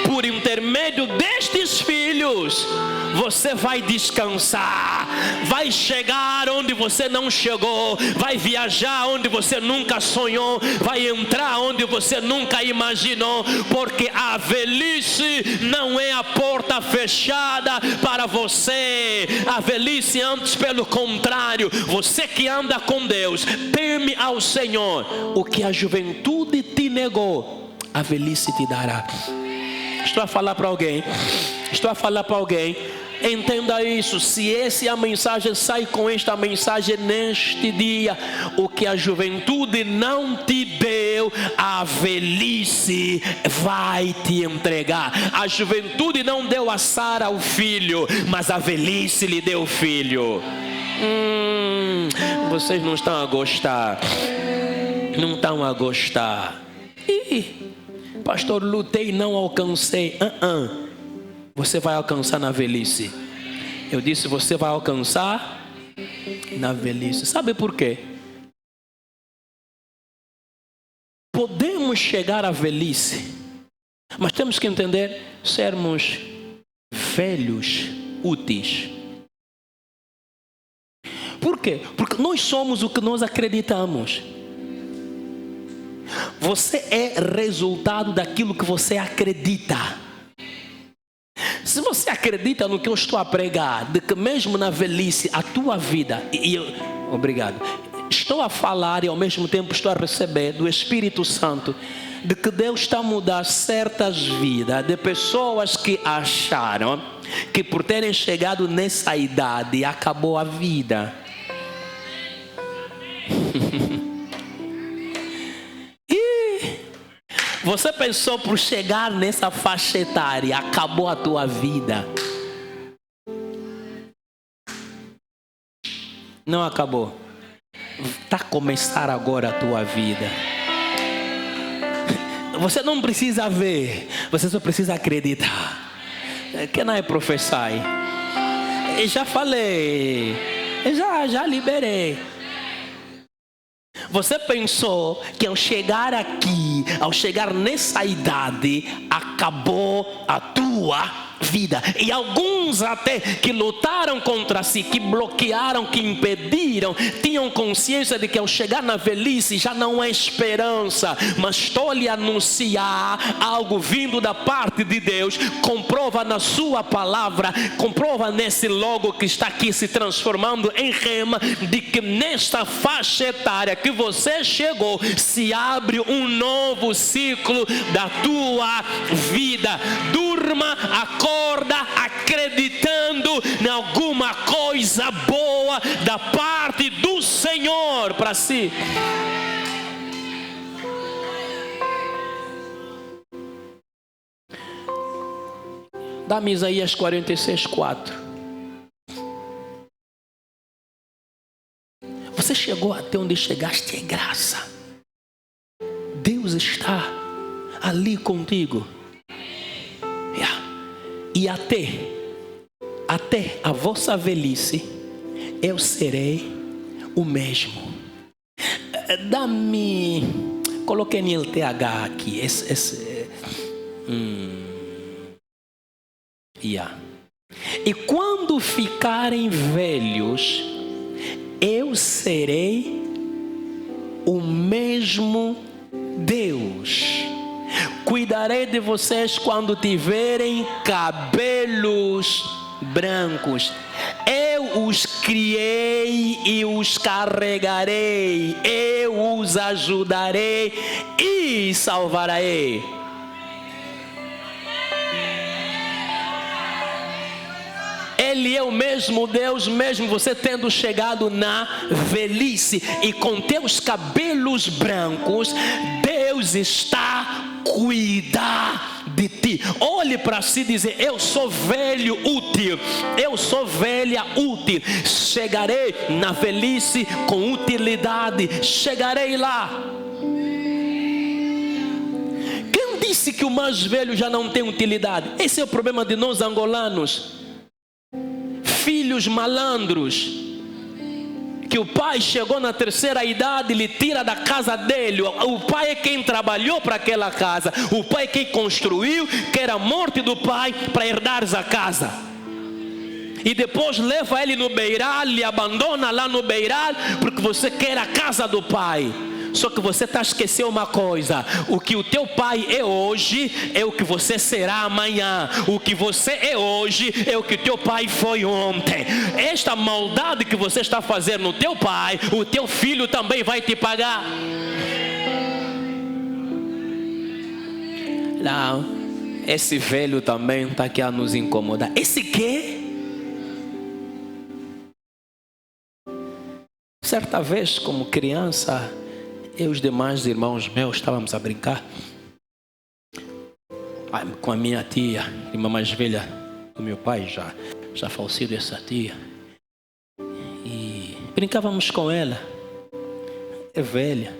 Por intermédio destes filhos, você vai descansar, vai chegar onde você não chegou, vai viajar onde você nunca sonhou, vai entrar onde você nunca imaginou, porque a velhice não é a porta fechada para você. A velhice, antes, pelo contrário, você que anda com Deus, teme ao Senhor, o que a juventude te negou, a velhice te dará. Estou a falar para alguém. Entenda isso. Se essa é a mensagem, sai com esta mensagem neste dia. O que a juventude não te deu, a velhice vai te entregar. A juventude não deu a Sara o filho, mas a velhice lhe deu o filho. Vocês não estão a gostar. Não estão a gostar. Pastor, lutei e não alcancei. Você vai alcançar na velhice. Eu disse, você vai alcançar na velhice. Sabe por quê? Podemos chegar à velhice, mas temos que entender, sermos velhos úteis. Por quê? Porque nós somos o que nós acreditamos. Você é resultado daquilo que você acredita. Se você acredita no que eu estou a pregar, de que mesmo na velhice a tua vida, obrigado, estou a falar e ao mesmo tempo estou a receber do Espírito Santo, de que Deus está a mudar certas vidas de pessoas que acharam que por terem chegado nessa idade acabou a vida. Você pensou por chegar nessa faixa etária, acabou a tua vida. Não acabou. Está a começar agora a tua vida. Você não precisa ver, você só precisa acreditar. Can I prophesy? Eu já falei, eu já liberei. Você pensou que ao chegar aqui, ao chegar nessa idade, acabou a tua vida. E alguns até que lutaram contra si, que bloquearam, que impediram, tinham consciência de que ao chegar na velhice já não há esperança. Mas estou lhe a anunciar algo vindo da parte de Deus. Comprova na sua palavra, comprova nesse logo que está aqui se transformando em rema, de que nesta faixa etária que você chegou, se abre um novo ciclo da tua vida. Durma, acorda acreditando em alguma coisa boa da parte do Senhor para si. Dá-me Isaías 46:4. Você chegou até onde chegaste é graça. Deus está ali contigo. E até a vossa velhice, eu serei o mesmo. Coloquei em LTH aqui. E quando ficarem velhos, eu serei o mesmo Deus. Cuidarei de vocês quando tiverem cabelos brancos. Eu os criei e os carregarei. Eu os ajudarei e salvarei. Ele é o mesmo Deus, mesmo você tendo chegado na velhice e com teus cabelos brancos, Deus está a cuidar de ti. Olhe para si e dizer: eu sou velho útil, eu sou velha útil, chegarei na velhice com utilidade, chegarei lá. Quem disse que o mais velho já não tem utilidade? Esse é o problema de nós angolanos. Filhos malandros, que o pai chegou na terceira idade e lhe tira da casa dele. O pai é quem trabalhou para aquela casa, o pai é quem construiu, quer a morte do pai para herdares a casa. E depois leva ele no beiral, lhe abandona lá no beiral, porque você quer a casa do pai. Só que você está esquecendo uma coisa: o que o teu pai é hoje é o que você será amanhã. O que você é hoje é o que o teu pai foi ontem. Esta maldade que você está fazendo no teu pai, o teu filho também vai te pagar. Não, esse velho também está aqui a nos incomodar. Esse quê? Certa vez, como criança, eu e os demais irmãos meus estávamos a brincar com a minha tia, irmã mais velha do meu pai, já falecido essa tia. E brincávamos com ela. É velha.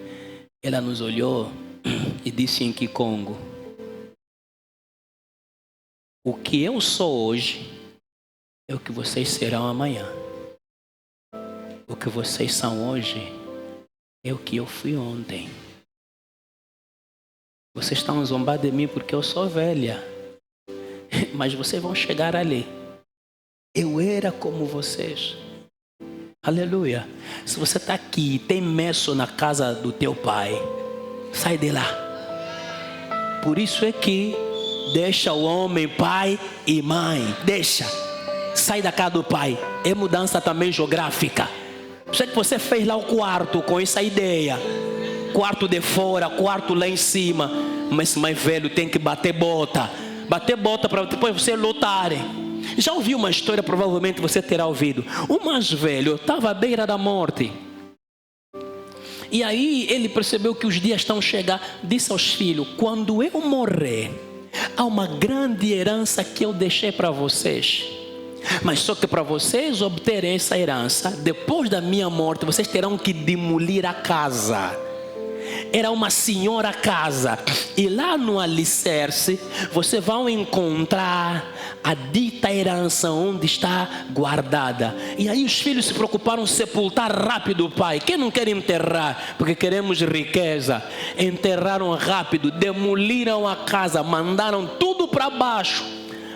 Ela nos olhou e disse em Kikongo: o que eu sou hoje é o que vocês serão amanhã. O que vocês são hoje é o que eu fui ontem. Vocês estão zombando de mim porque eu sou velha, mas vocês vão chegar ali. Eu era como vocês. Aleluia. Se você está aqui e tem messo na casa do teu pai, sai de lá. Por isso é que deixa o homem pai e mãe. Deixa. Sai da casa do pai. É mudança também geográfica. Sei que você fez lá o quarto com essa ideia. Quarto de fora, quarto lá em cima. Mas esse mais velho tem que bater bota. Bater bota para depois você lotarem. Já ouviu uma história, provavelmente você terá ouvido. O mais velho estava à beira da morte. E aí ele percebeu que os dias estão chegando. Disse aos filhos: quando eu morrer, há uma grande herança que eu deixei para vocês. Mas só que para vocês obterem essa herança, depois da minha morte, vocês terão que demolir a casa. Era uma senhora casa. E lá no alicerce, vocês vão encontrar a dita herança onde está guardada. E aí os filhos se preocuparam em sepultar rápido o pai. Quem não quer enterrar? Porque queremos riqueza. Enterraram rápido, demoliram a casa, mandaram tudo para baixo.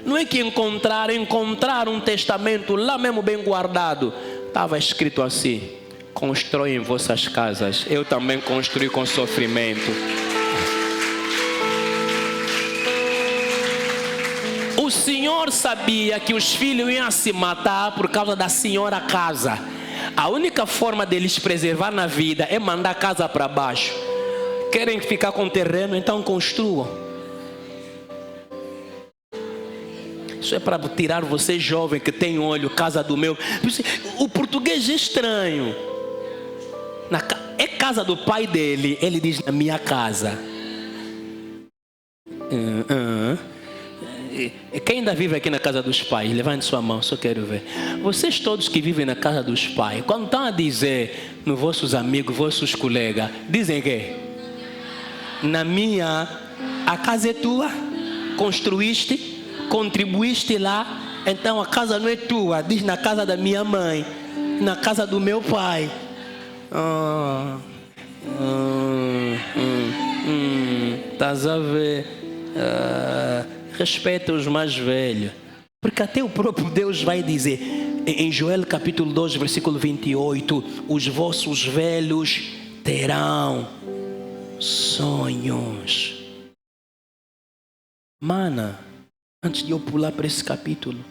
Não é que encontraram um testamento lá mesmo bem guardado. Estava escrito assim: constroem vossas casas. Eu também construí com sofrimento. O Senhor sabia que os filhos iam se matar por causa da senhora casa. A única forma deles preservar na vida é mandar a casa para baixo. Querem ficar com terreno? Então construam. Isso é para tirar você jovem que tem olho, casa do meu. O português é estranho. É casa do pai dele. Ele diz: na minha casa. Quem ainda vive aqui na casa dos pais? Levante sua mão, só quero ver. Vocês todos que vivem na casa dos pais, quando estão a dizer nos vossos amigos, vossos colegas, dizem que na minha, a casa é tua, construíste, contribuíste lá, então a casa não é tua. Diz: na casa da minha mãe, na casa do meu pai. Estás a ver? Respeita os mais velhos. Porque até o próprio Deus vai dizer, em Joel capítulo 2, versículo 28, os vossos velhos terão sonhos. Mana, antes de eu pular para esse capítulo,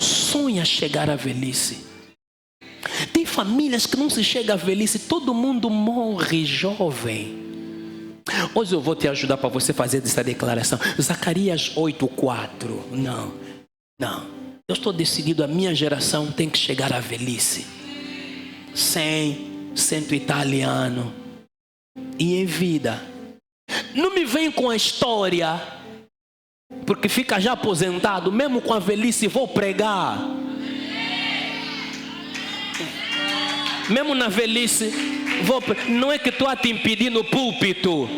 sonha chegar à velhice. Tem famílias que não se chega à velhice, todo mundo morre jovem. Hoje eu vou te ajudar para você fazer essa declaração. Zacarias 8:4. Não. Eu estou decidido, a minha geração tem que chegar à velhice. 100 italiano. E em vida. Não me vem com a história, porque fica já aposentado, mesmo com a velhice vou pregar. Mesmo na velhice, não é que estou a te impedir no púlpito.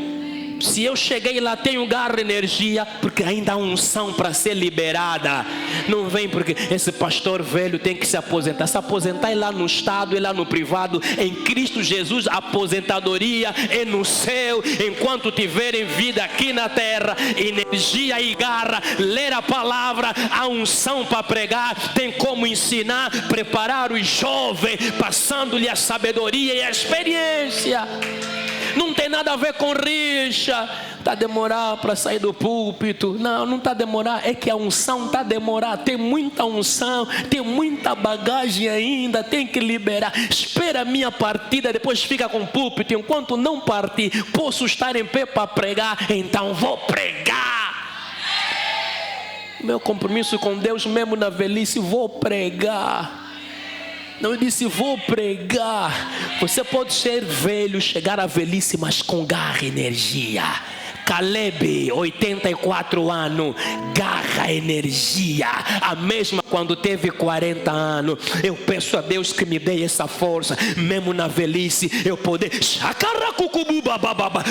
Se eu cheguei lá, tenho garra, energia, porque ainda há unção para ser liberada. Não vem porque esse pastor velho tem que se aposentar. Se aposentar é lá no estado, é lá no privado. Em Cristo Jesus, a aposentadoria é no céu. Enquanto tiverem vida aqui na terra, energia e garra, ler a palavra, a unção para pregar, tem como ensinar, preparar os jovens, passando-lhe a sabedoria e a experiência. Não tem nada a ver com rixa. Está a demorar para sair do púlpito. Não está a demorar. É que a unção está a demorar. Tem muita unção, tem muita bagagem ainda. Tem que liberar. Espera a minha partida, depois fica com o púlpito. Enquanto não partir, posso estar em pé para pregar. Então vou pregar. Meu compromisso com Deus, mesmo na velhice, vou pregar. Não, eu disse, vou pregar. Você pode ser velho, chegar à velhice, mas com garra e energia. Caleb, 84 anos, garra, energia, a mesma quando teve 40 anos. Eu peço a Deus que me dê essa força, mesmo na velhice, eu poder,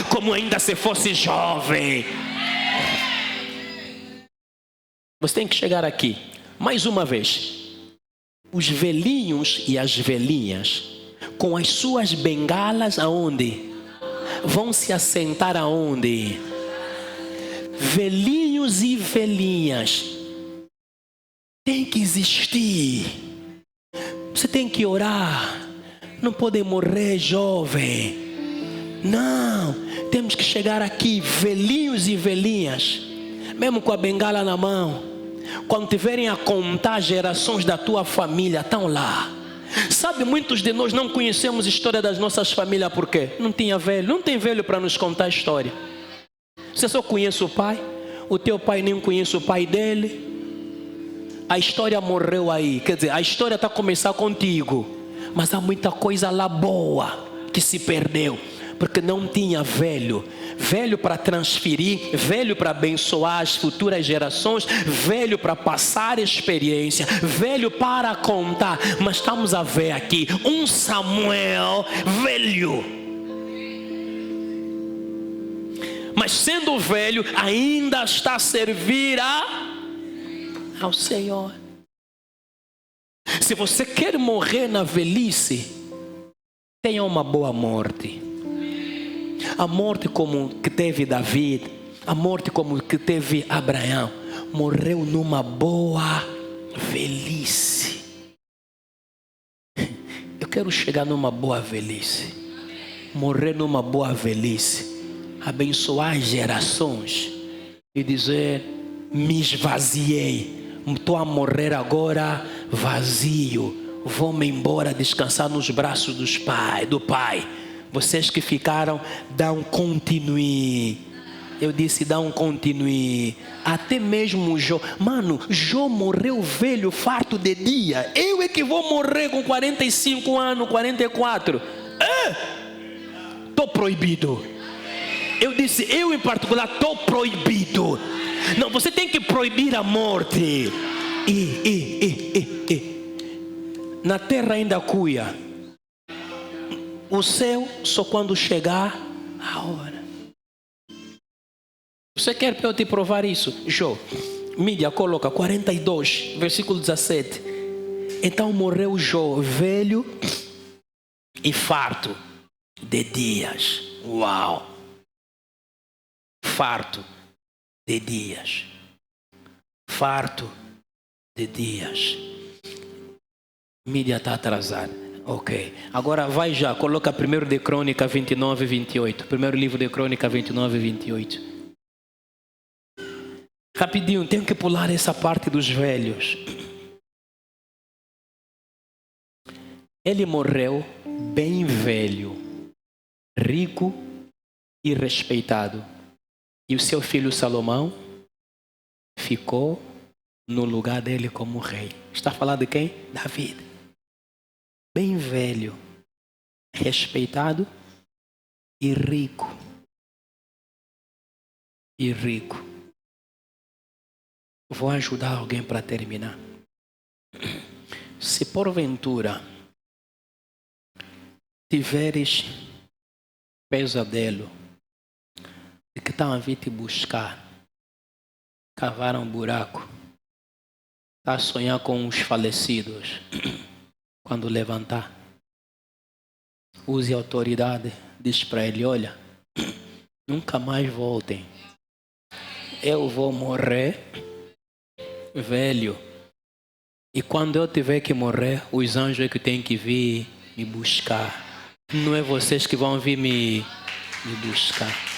como ainda se fosse jovem. Você tem que chegar aqui, mais uma vez. Os velhinhos e as velhinhas, com as suas bengalas aonde? Vão se assentar aonde? Velhinhos e velhinhas. Tem que existir. Você tem que orar. Não podem morrer jovem. Não. Temos que chegar aqui, velhinhos e velhinhas, mesmo com a bengala na mão. Quando tiverem a contar gerações da tua família, estão lá. Sabe, muitos de nós não conhecemos a história das nossas famílias, por quê? Não tinha velho, não tem velho para nos contar a história. Você só conhece o pai, o teu pai nem conhece o pai dele. A história morreu aí, quer dizer, a história está a começar contigo, mas há muita coisa lá boa que se perdeu, porque não tinha velho para transferir, velho para abençoar as futuras gerações, velho para passar experiência, velho para contar. Mas estamos a ver aqui um Samuel velho, mas sendo velho ainda está a servir ao Senhor. Se você quer morrer na velhice, tenha uma boa morte. A morte como que teve Davi, a morte como que teve Abraão, morreu numa boa velhice. Eu quero chegar numa boa velhice, morrer numa boa velhice, abençoar gerações e dizer, me esvaziei, estou a morrer agora vazio, vou-me embora descansar nos braços do Pai. Vocês que ficaram, dá um continue. Eu disse, dá um continue. Até mesmo Jó. Mano, Jó morreu velho, farto de dia. Eu é que vou morrer com 45 anos, 44. Estou proibido. Eu disse, eu em particular estou proibido. Não, você tem que proibir a morte. Na terra ainda cuia. O céu só quando chegar a hora. Você quer para eu te provar isso? Jó, mídia coloca 42, versículo 17. Então morreu Jó, velho e farto de dias. Uau! Farto de dias. farto de dias. Mídia está atrasada. Ok. Agora vai já, coloca 1 de Crônica 29 e 28. Primeiro livro de Crônica 29 e 28. Rapidinho, tenho que pular essa parte dos velhos. Ele morreu bem velho, rico e respeitado. E o seu filho Salomão ficou no lugar dele como rei. Está falando de quem? Davi. Bem velho, respeitado e rico. E rico. Vou ajudar alguém para terminar. Se porventura tiveres pesadelo de que estão a vir te buscar, cavaram um buraco, está a sonhar com os falecidos, quando levantar, use a autoridade, diz para ele, olha, nunca mais voltem, eu vou morrer velho, e quando eu tiver que morrer, os anjos é que têm que vir me buscar, não é vocês que vão vir me buscar.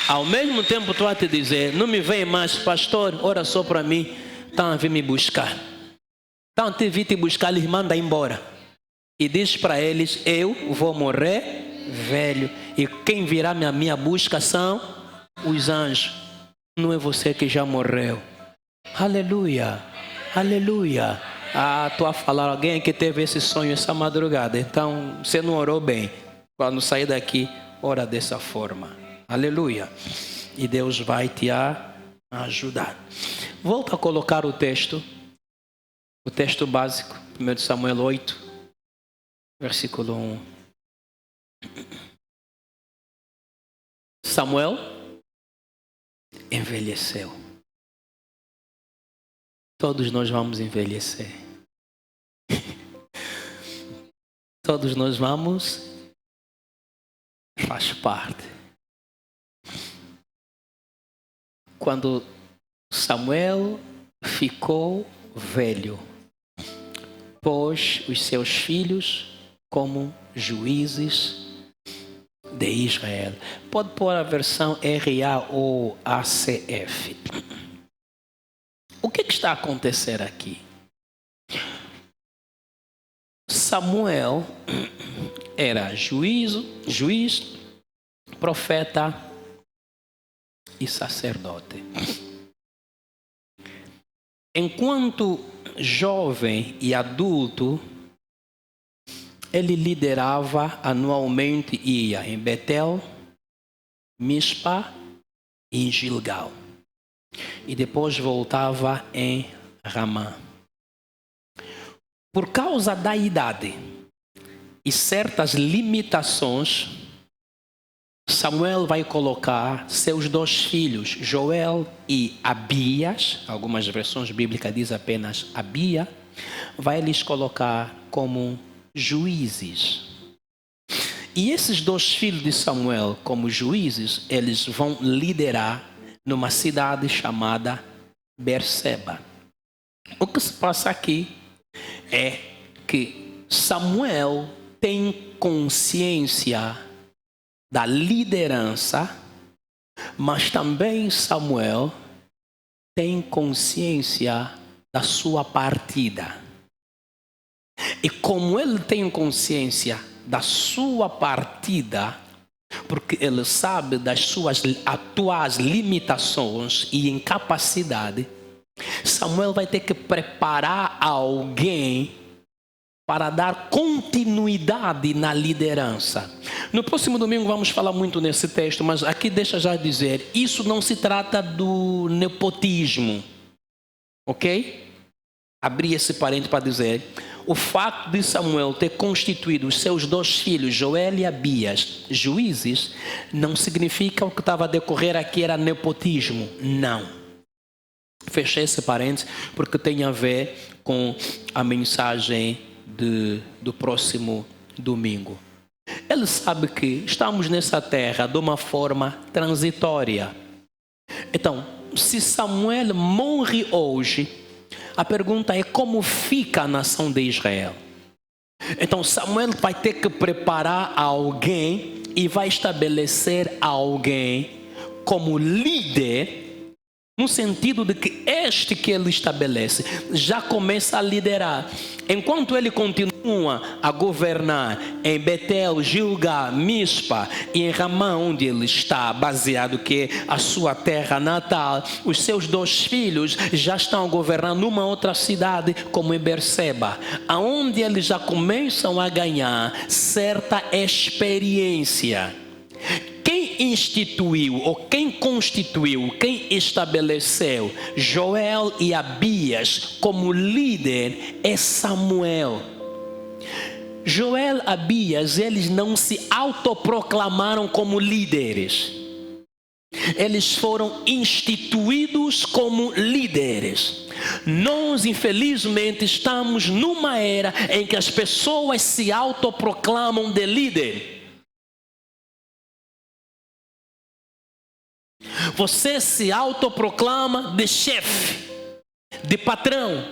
Ao mesmo tempo estou a te dizer, não me vem mais, pastor, ora só para mim, estão a vir me buscar. Estão a vir te buscar, eles mandam embora. E diz para eles, eu vou morrer velho. E quem virá a minha busca são os anjos. Não é você que já morreu. Aleluia, aleluia. Ah, estou a falar alguém que teve esse sonho essa madrugada. Então, você não orou bem. Quando sair daqui, ora dessa forma. Aleluia. E Deus vai te ajudar. Volta a colocar o texto básico, 1 Samuel 8, versículo 1. Samuel envelheceu. Todos nós vamos envelhecer. Todos nós vamos, faz parte. Quando Samuel ficou velho, pôs os seus filhos como juízes de Israel. Pode pôr a versão RA ou ACF. O que está a acontecer aqui? Samuel era juiz, profeta e sacerdote. Enquanto jovem e adulto, ele liderava anualmente, ia em Betel, Mispa e em Gilgal. E depois voltava em Ramá. Por causa da idade e certas limitações, Samuel vai colocar seus dois filhos, Joel e Abias, algumas versões bíblicas dizem apenas Abia, vai lhes colocar como juízes. E esses dois filhos de Samuel, como juízes, eles vão liderar numa cidade chamada Berseba. O que se passa aqui é que Samuel tem consciência da liderança, mas também Samuel tem consciência da sua partida. E como ele tem consciência da sua partida, porque ele sabe das suas atuais limitações e incapacidade, Samuel vai ter que preparar alguém para dar continuidade na liderança. No próximo domingo vamos falar muito nesse texto, mas aqui deixa já dizer, isso não se trata do nepotismo, ok? Abri esse parênteses para dizer, o fato de Samuel ter constituído os seus dois filhos, Joel e Abias, juízes, não significa o que estava a decorrer aqui era nepotismo, não. Fechei esse parênteses porque tem a ver com a mensagem do próximo domingo. ele sabe que estamos nessa terra de uma forma transitória. Então, se Samuel morre hoje, a pergunta é como fica a nação de Israel? Então Samuel vai ter que preparar alguém e vai estabelecer alguém como líder, no sentido de que este que ele estabelece já começa a liderar. Enquanto ele continua a governar em Betel, Gilgal, Mispa e em Ramá, onde ele está baseado, que é a sua terra natal, os seus 2 filhos já estão a governar numa outra cidade, como em Berseba, aonde eles já começam a ganhar certa experiência. Quem instituiu, ou quem constituiu, quem estabeleceu Joel e Abias como líder é Samuel. Joel e Abias, eles não se autoproclamaram como líderes. Eles foram instituídos como líderes. Nós, infelizmente, estamos numa era em que as pessoas se autoproclamam de líder. Você se autoproclama de chefe, de patrão.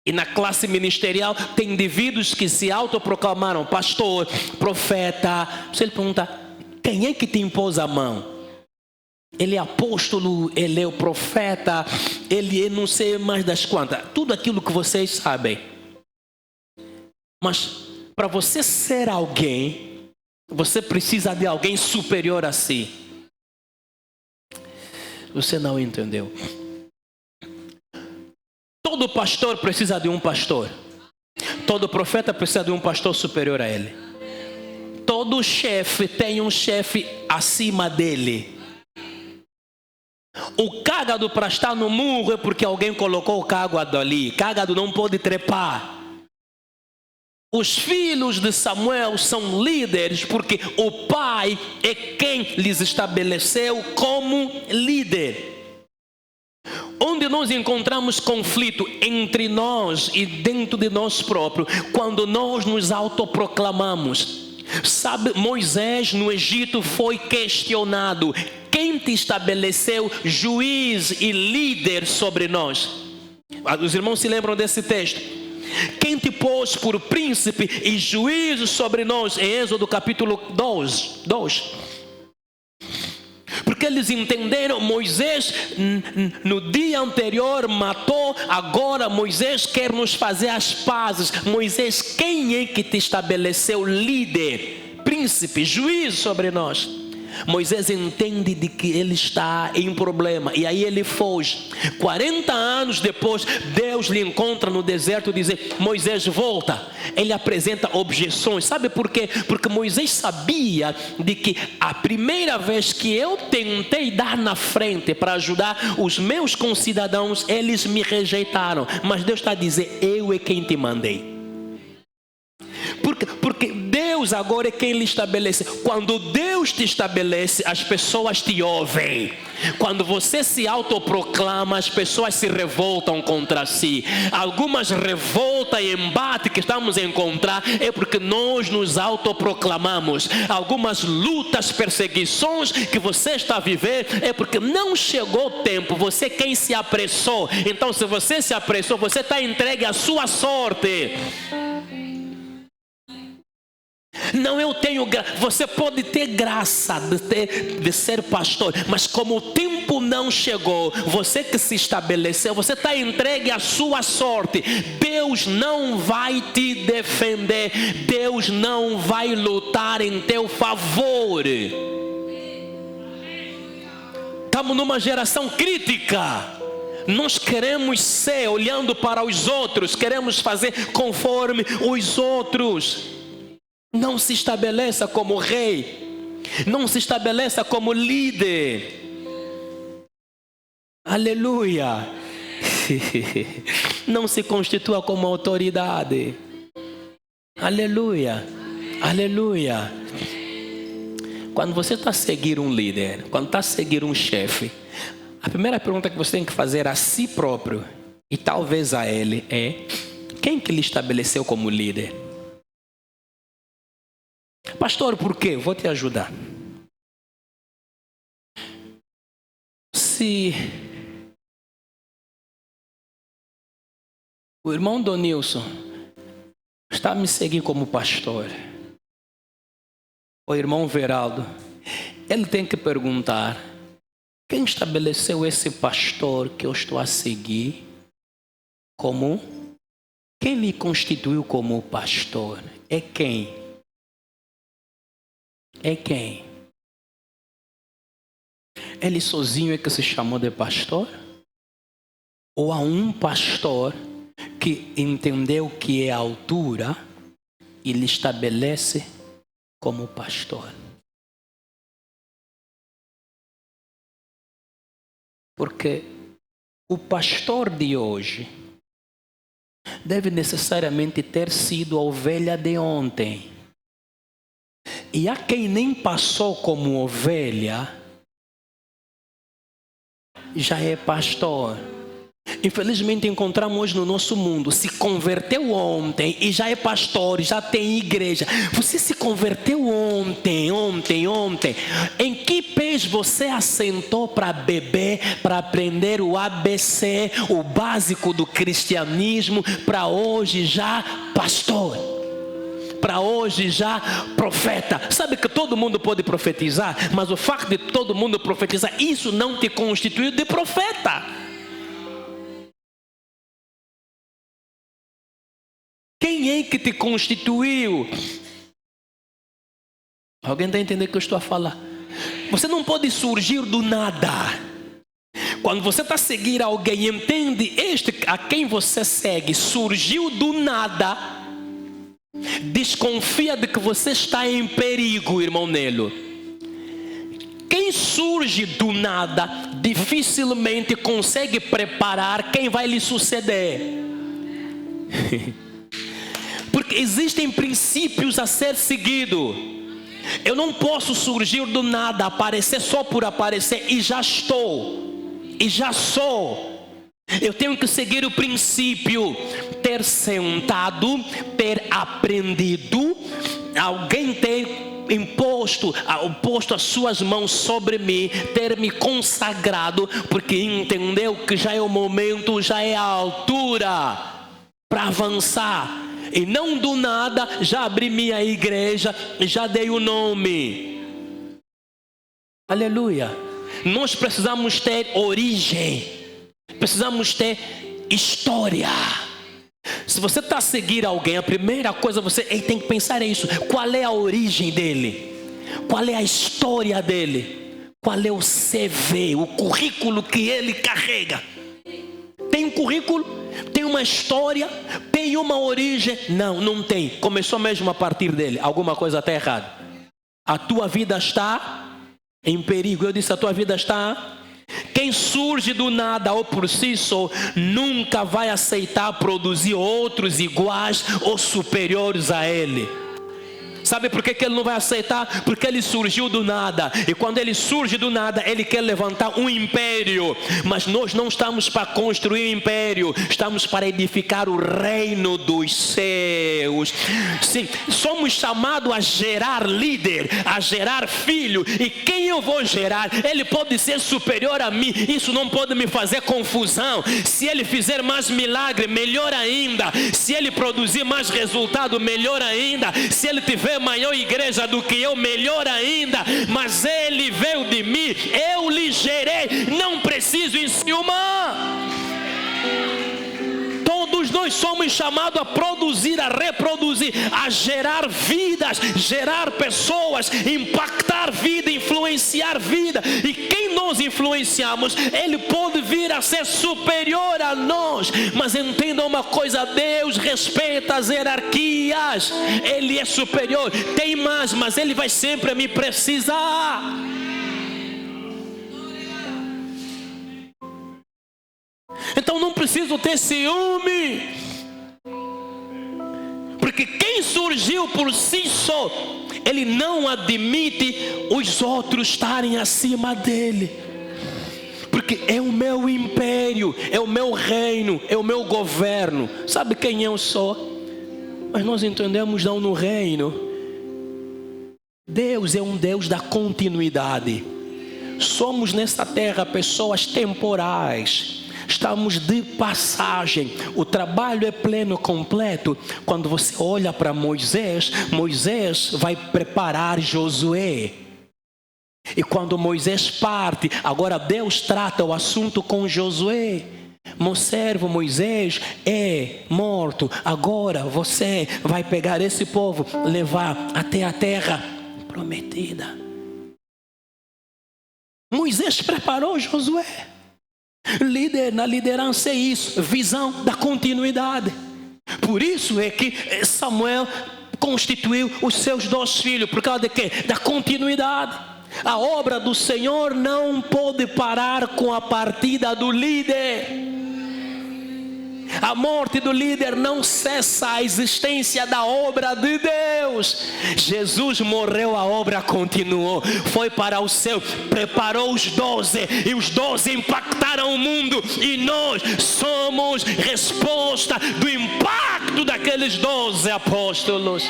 E na classe ministerial tem indivíduos que se autoproclamaram pastor, profeta. Você lhe pergunta, quem é que te impôs a mão? Ele é apóstolo, ele é o profeta, ele é não sei mais das quantas. Tudo aquilo que vocês sabem. Mas para você ser alguém, você precisa de alguém superior a si. Você não entendeu. Todo pastor precisa de um pastor. Todo profeta precisa de um pastor superior a ele. Todo chefe tem um chefe acima dele. O cágado para estar no murro é porque alguém colocou o cágado ali. Cágado não pode trepar. Os filhos de Samuel são líderes porque o pai é quem lhes estabeleceu como líder. Onde nós encontramos conflito entre nós e dentro de nós próprios, quando nós nos autoproclamamos. Sabe, Moisés no Egito foi questionado: quem te estabeleceu juiz e líder sobre nós? Os irmãos se lembram desse texto? Quem te pôs por príncipe e juízo sobre nós? Em Êxodo capítulo 2. Porque eles entenderam, Moisés no dia anterior matou, agora Moisés quer nos fazer as pazes. Moisés, quem é que te estabeleceu líder, príncipe, juiz sobre nós? Moisés entende de que ele está em problema e aí ele foge. 40 anos depois, Deus lhe encontra no deserto e diz: Moisés, volta. Ele apresenta objeções. Sabe por quê? Porque Moisés sabia de que a primeira vez que eu tentei dar na frente para ajudar os meus concidadãos, eles me rejeitaram. Mas Deus está a dizer: eu é quem te mandei. Porque Deus agora é quem lhe estabelece. Quando Deus te estabelece, as pessoas te ouvem. Quando você se autoproclama, as pessoas se revoltam contra si. Algumas revoltas e embate que estamos a encontrar é porque nós nos autoproclamamos. Algumas lutas, perseguições que você está a viver é porque não chegou o tempo. Você quem se apressou. Então, se você se apressou, você está entregue à sua sorte. Não, eu tenho graça. Você pode ter graça de ser pastor, mas como o tempo não chegou, você que se estabeleceu, você está entregue à sua sorte. Deus não vai te defender. Deus não vai lutar em teu favor. Estamos numa geração crítica. Nós queremos ser, olhando para os outros, queremos fazer conforme os outros. Não se estabeleça como rei. Não se estabeleça como líder. Aleluia. Não se constitua como autoridade. Aleluia. Aleluia. Quando você está a seguir um líder, quando está a seguir um chefe, a primeira pergunta que você tem que fazer a si próprio e talvez a ele é: quem que lhe estabeleceu como líder? Pastor, por quê? Vou te ajudar. Se o irmão Donilson está a me seguir como pastor, o irmão Veraldo, ele tem que perguntar: quem estabeleceu esse pastor que eu estou a seguir como? Quem me constituiu como pastor? É quem? É quem? Ele sozinho é que se chamou de pastor? Ou há um pastor que entendeu que é a altura e lhe estabelece como pastor? Porque o pastor de hoje deve necessariamente ter sido a ovelha de ontem. E há quem nem passou como ovelha, já é pastor. Infelizmente encontramos no nosso mundo, se converteu ontem e já é pastor, já tem igreja. Você se converteu ontem. Em que pés você assentou para beber, para aprender o ABC, o básico do cristianismo, para hoje já pastor? Para hoje já profeta. Sabe que todo mundo pode profetizar, mas o facto de todo mundo profetizar, isso não te constituiu de profeta. Quem é que te constituiu? Alguém está entendendo o que eu estou a falar? Você não pode surgir do nada. Quando você está a seguir alguém, entende, este a quem você segue surgiu do nada, desconfia de que você está em perigo, irmão Nelo. Quem surge do nada dificilmente consegue preparar quem vai lhe suceder. Porque existem princípios a ser seguido. Eu não posso surgir do nada, aparecer só por aparecer e já estou, e já sou. Eu tenho que seguir o princípio, ter sentado, ter aprendido, alguém ter posto as suas mãos sobre mim, ter me consagrado, porque entendeu que já é o momento, já é a altura para avançar. E não do nada, já abri minha igreja, já dei o nome. Aleluia. Nós precisamos ter origem. Precisamos ter história. Se você está a seguir alguém, a primeira coisa você tem que pensar é isso. Qual é a origem dele? Qual é a história dele? Qual é o CV, o currículo que ele carrega? Tem um currículo? Tem uma história? Tem uma origem? Não, não tem. Começou mesmo a partir dele. Alguma coisa está errada. A tua vida está em perigo. Eu disse, a tua vida está... Quem surge do nada ou por si só nunca vai aceitar produzir outros iguais ou superiores a ele. Sabe por que ele não vai aceitar? Porque ele surgiu do nada. E quando ele surge do nada, ele quer levantar um império. Mas nós não estamos para construir um império. Estamos para edificar o reino dos céus. Sim, somos chamados a gerar líder, a gerar filho. E quem eu vou gerar? Ele pode ser superior a mim. Isso não pode me fazer confusão. Se ele fizer mais milagre, melhor ainda. Se ele produzir mais resultado, melhor ainda. Se ele tiver maior igreja do que eu, melhor ainda. Mas ele veio de mim, eu lhe gerei, não preciso enciumar. Todos nós somos chamados a produzir, a reproduzir, a gerar vidas, gerar pessoas, impactar vida, influenciar vida. E quem nós influenciamos, ele pode vir a ser superior a nós. Mas entenda uma coisa, Deus respeita as hierarquias. Ele é superior, tem mais, mas ele vai sempre me precisar. Então não preciso ter ciúme, porque quem surgiu por si só, ele não admite os outros estarem acima dele, porque é o meu império, é o meu reino, é o meu governo. Sabe quem eu sou? Mas nós entendemos não no reino, Deus é um Deus da continuidade. Somos nesta terra pessoas temporais. Estamos de passagem. O trabalho é pleno, completo. Quando você olha para Moisés, Moisés vai preparar Josué. E quando Moisés parte, agora Deus trata o assunto com Josué. Meu servo Moisés é morto. Agora você vai pegar esse povo, levar até a terra prometida. Moisés preparou Josué. Líder na liderança é isso, visão da continuidade. Por isso é que Samuel constituiu os seus 2 filhos. Por causa de quê? Da continuidade. A obra do Senhor não pode parar com a partida do líder. A morte do líder não cessa a existência da obra de Deus. Jesus morreu, a obra continuou. Foi para o céu, preparou os 12 e os 12 impactaram o mundo. E nós somos resposta do impacto daqueles 12 apóstolos.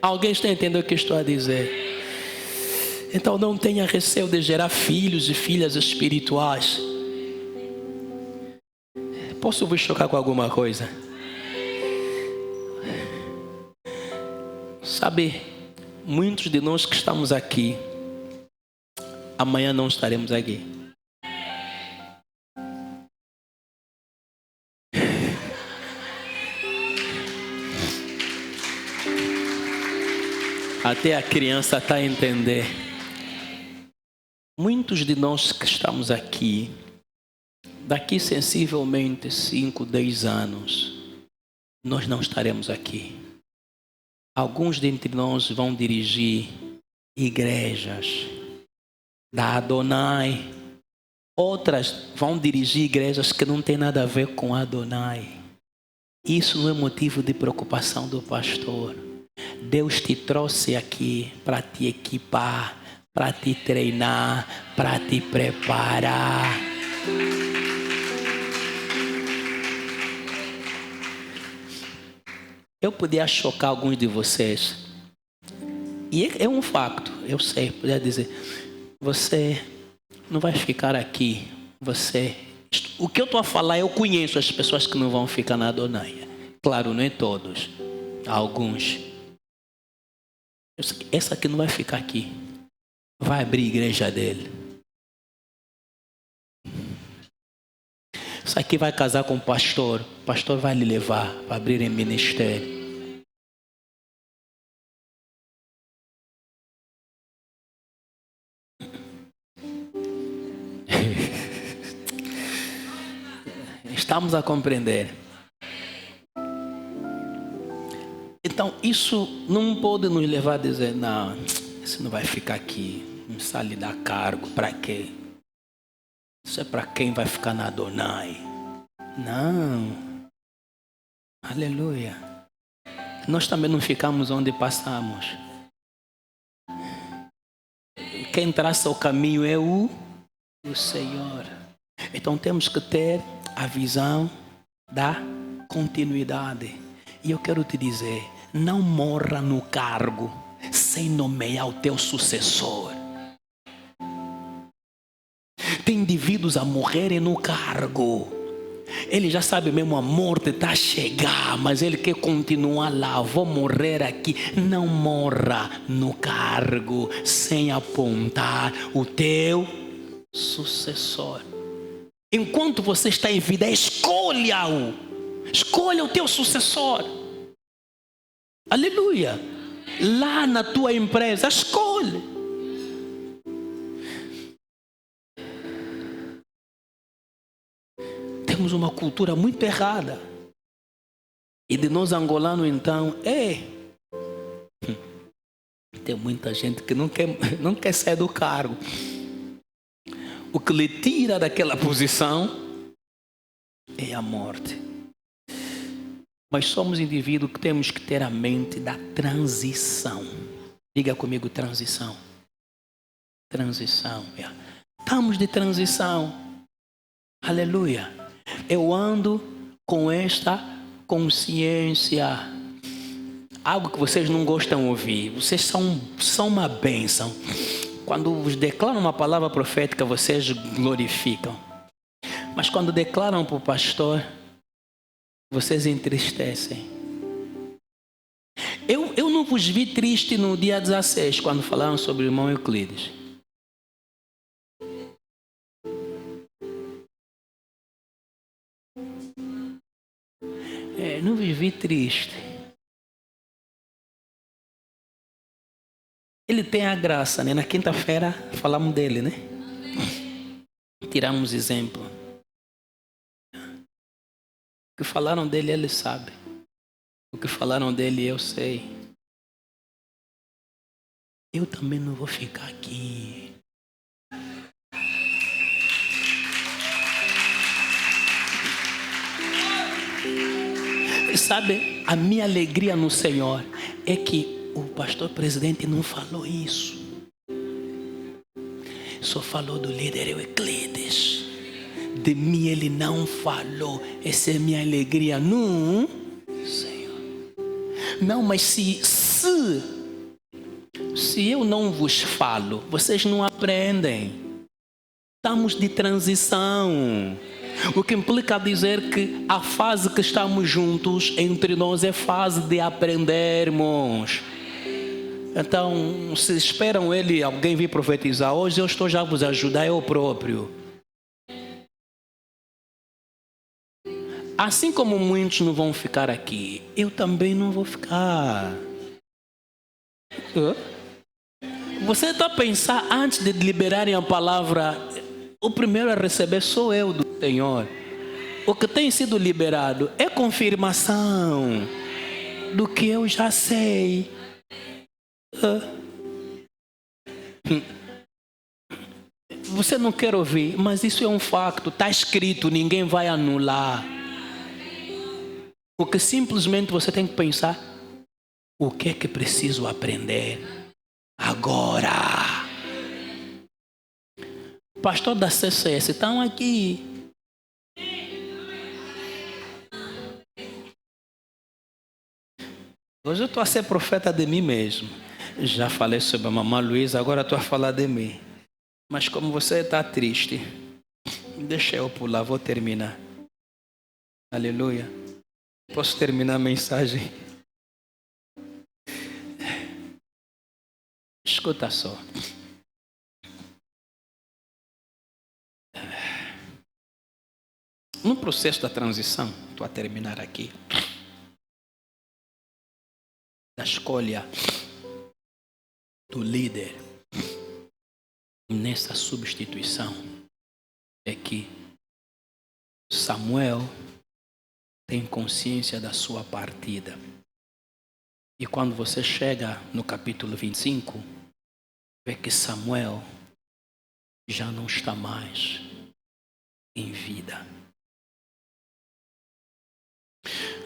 Alguém está entendendo o que estou a dizer? Então não tenha receio de gerar filhos e filhas espirituais. Posso vos chocar com alguma coisa? Sabe, muitos de nós que estamos aqui, amanhã não estaremos aqui. Até a criança está a entender. Muitos de nós que estamos aqui, daqui sensivelmente 5, 10 anos, nós não estaremos aqui. Alguns dentre nós vão dirigir igrejas da Adonai. Outras vão dirigir igrejas que não tem nada a ver com Adonai. Isso não é motivo de preocupação do pastor. Deus te trouxe aqui para te equipar, para te treinar, para te preparar. Eu podia chocar alguns de vocês. E é um facto, eu sei, podia dizer, você não vai ficar aqui. O que eu estou a falar, eu conheço as pessoas que não vão ficar na Adonai. Claro, não é todos, alguns. Essa aqui não vai ficar aqui. Vai abrir a igreja dele. Isso aqui vai casar com o pastor. O pastor vai lhe levar para abrir em ministério. Estamos a compreender. Então, isso não pode nos levar a dizer, não, isso não vai ficar aqui. Não precisa lhe dar cargo. Para quê? Isso é para quem vai ficar na Adonai. Não. Aleluia. Nós também não ficamos onde passamos. Quem traça o caminho é o Senhor. Então temos que ter a visão da continuidade. E eu quero te dizer, não morra no cargo sem nomear o teu sucessor. Tem indivíduos a morrerem no cargo. Ele já sabe mesmo, a morte está a chegar, mas ele quer continuar lá. Vou morrer aqui. Não morra no cargo sem apontar o teu sucessor. Enquanto você está em vida, escolha-o. Escolha o teu sucessor. Aleluia. Lá na tua empresa, escolhe. Temos uma cultura muito errada. E de nós angolanos, então, tem muita gente que não quer sair do cargo. O que lhe tira daquela posição é a morte. Mas somos indivíduos que temos que ter a mente da transição. Diga comigo, transição. Transição. Estamos de transição. Aleluia. Eu ando com esta consciência. algo que vocês não gostam de ouvir. Vocês são uma bênção. Quando vos declaram uma palavra profética, vocês glorificam. Mas quando declaram para o pastor, vocês entristecem. Eu não vos vi triste no dia 16, quando falaram sobre o irmão Euclides. Não vivi triste. Ele tem a graça, né? Na quinta-feira falamos dele, né? Tiramos exemplo. O que falaram dele, ele sabe. O que falaram dele, eu sei. Eu também não vou ficar aqui. E sabe, a minha alegria no Senhor é que o pastor presidente não falou isso. Só falou do líder Euclides. De mim ele não falou. Essa é minha alegria no Senhor. Não, mas se eu não vos falo, vocês não aprendem. Estamos de transição. O que implica dizer que a fase que estamos juntos entre nós é fase de aprendermos. Então, se esperam alguém vir profetizar hoje, eu estou já a vos ajudar, eu próprio. Assim como muitos não vão ficar aqui, eu também não vou ficar. Você está a pensar, antes de liberarem a palavra, o primeiro a receber sou eu do Senhor. O que tem sido liberado é confirmação do que eu já sei. Você não quer ouvir, mas isso é um facto, está escrito, ninguém vai anular. O que simplesmente você tem que pensar, o que é que preciso aprender agora? Pastor da CCS, estão aqui. Hoje eu estou a ser profeta de mim mesmo. Já falei sobre a mamãe Luísa, agora estou a falar de mim. Mas como você está triste, deixa eu pular, vou terminar. Aleluia. Posso terminar a mensagem? Escuta só. No processo da transição, estou a terminar aqui, da escolha do líder nessa substituição, é que Samuel tem consciência da sua partida. E quando você chega no capítulo 25, vê que Samuel já não está mais em vida.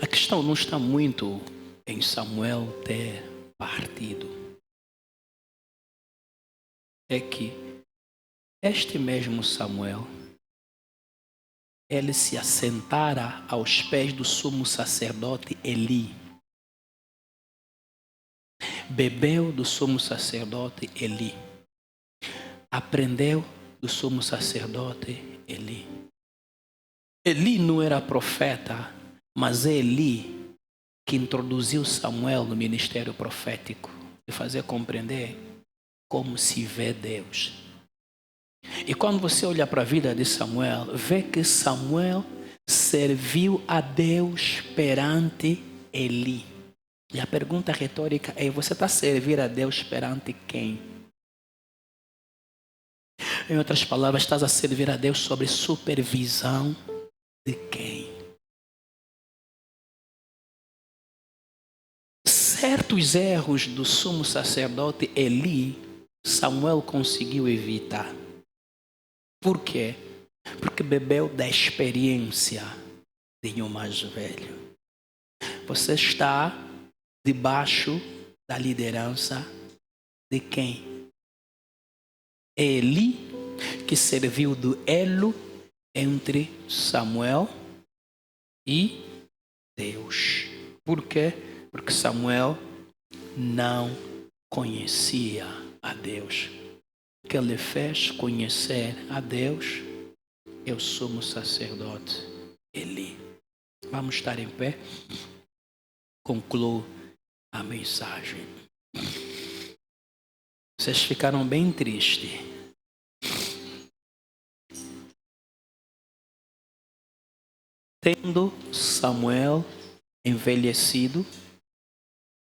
A questão não está muito em Samuel ter partido. É que este mesmo Samuel, ele se assentara aos pés do sumo sacerdote Eli. Bebeu do sumo sacerdote Eli. Aprendeu do sumo sacerdote Eli. Eli não era profeta, mas é Eli que introduziu Samuel no ministério profético, de fazer compreender como se vê Deus. E quando você olha para a vida de Samuel, vê que Samuel serviu a Deus perante Eli. E a pergunta retórica é, você está a servir a Deus perante quem? Em outras palavras, estás a servir a Deus sob supervisão de quem? Certos erros do sumo sacerdote Eli, Samuel conseguiu evitar. Por quê? Porque bebeu da experiência de um mais velho. Você está debaixo da liderança de quem? Eli, que serviu do elo entre Samuel e Deus. Por quê? Porque Samuel não conhecia a Deus. O que lhe fez conhecer a Deus é o sumo sacerdote Eli. Vamos estar em pé. Concluo a mensagem. Vocês ficaram bem tristes. Tendo Samuel envelhecido,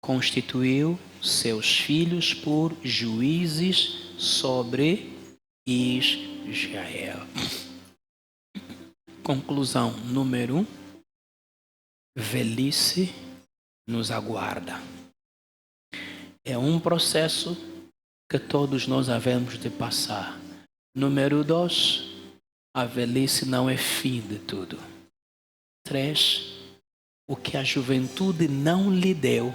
constituiu seus filhos por juízes sobre Israel. Conclusão número 1. Velhice nos aguarda. É um processo que todos nós havemos de passar. Número 2. A velhice não é fim de tudo. 3. O que a juventude não lhe deu,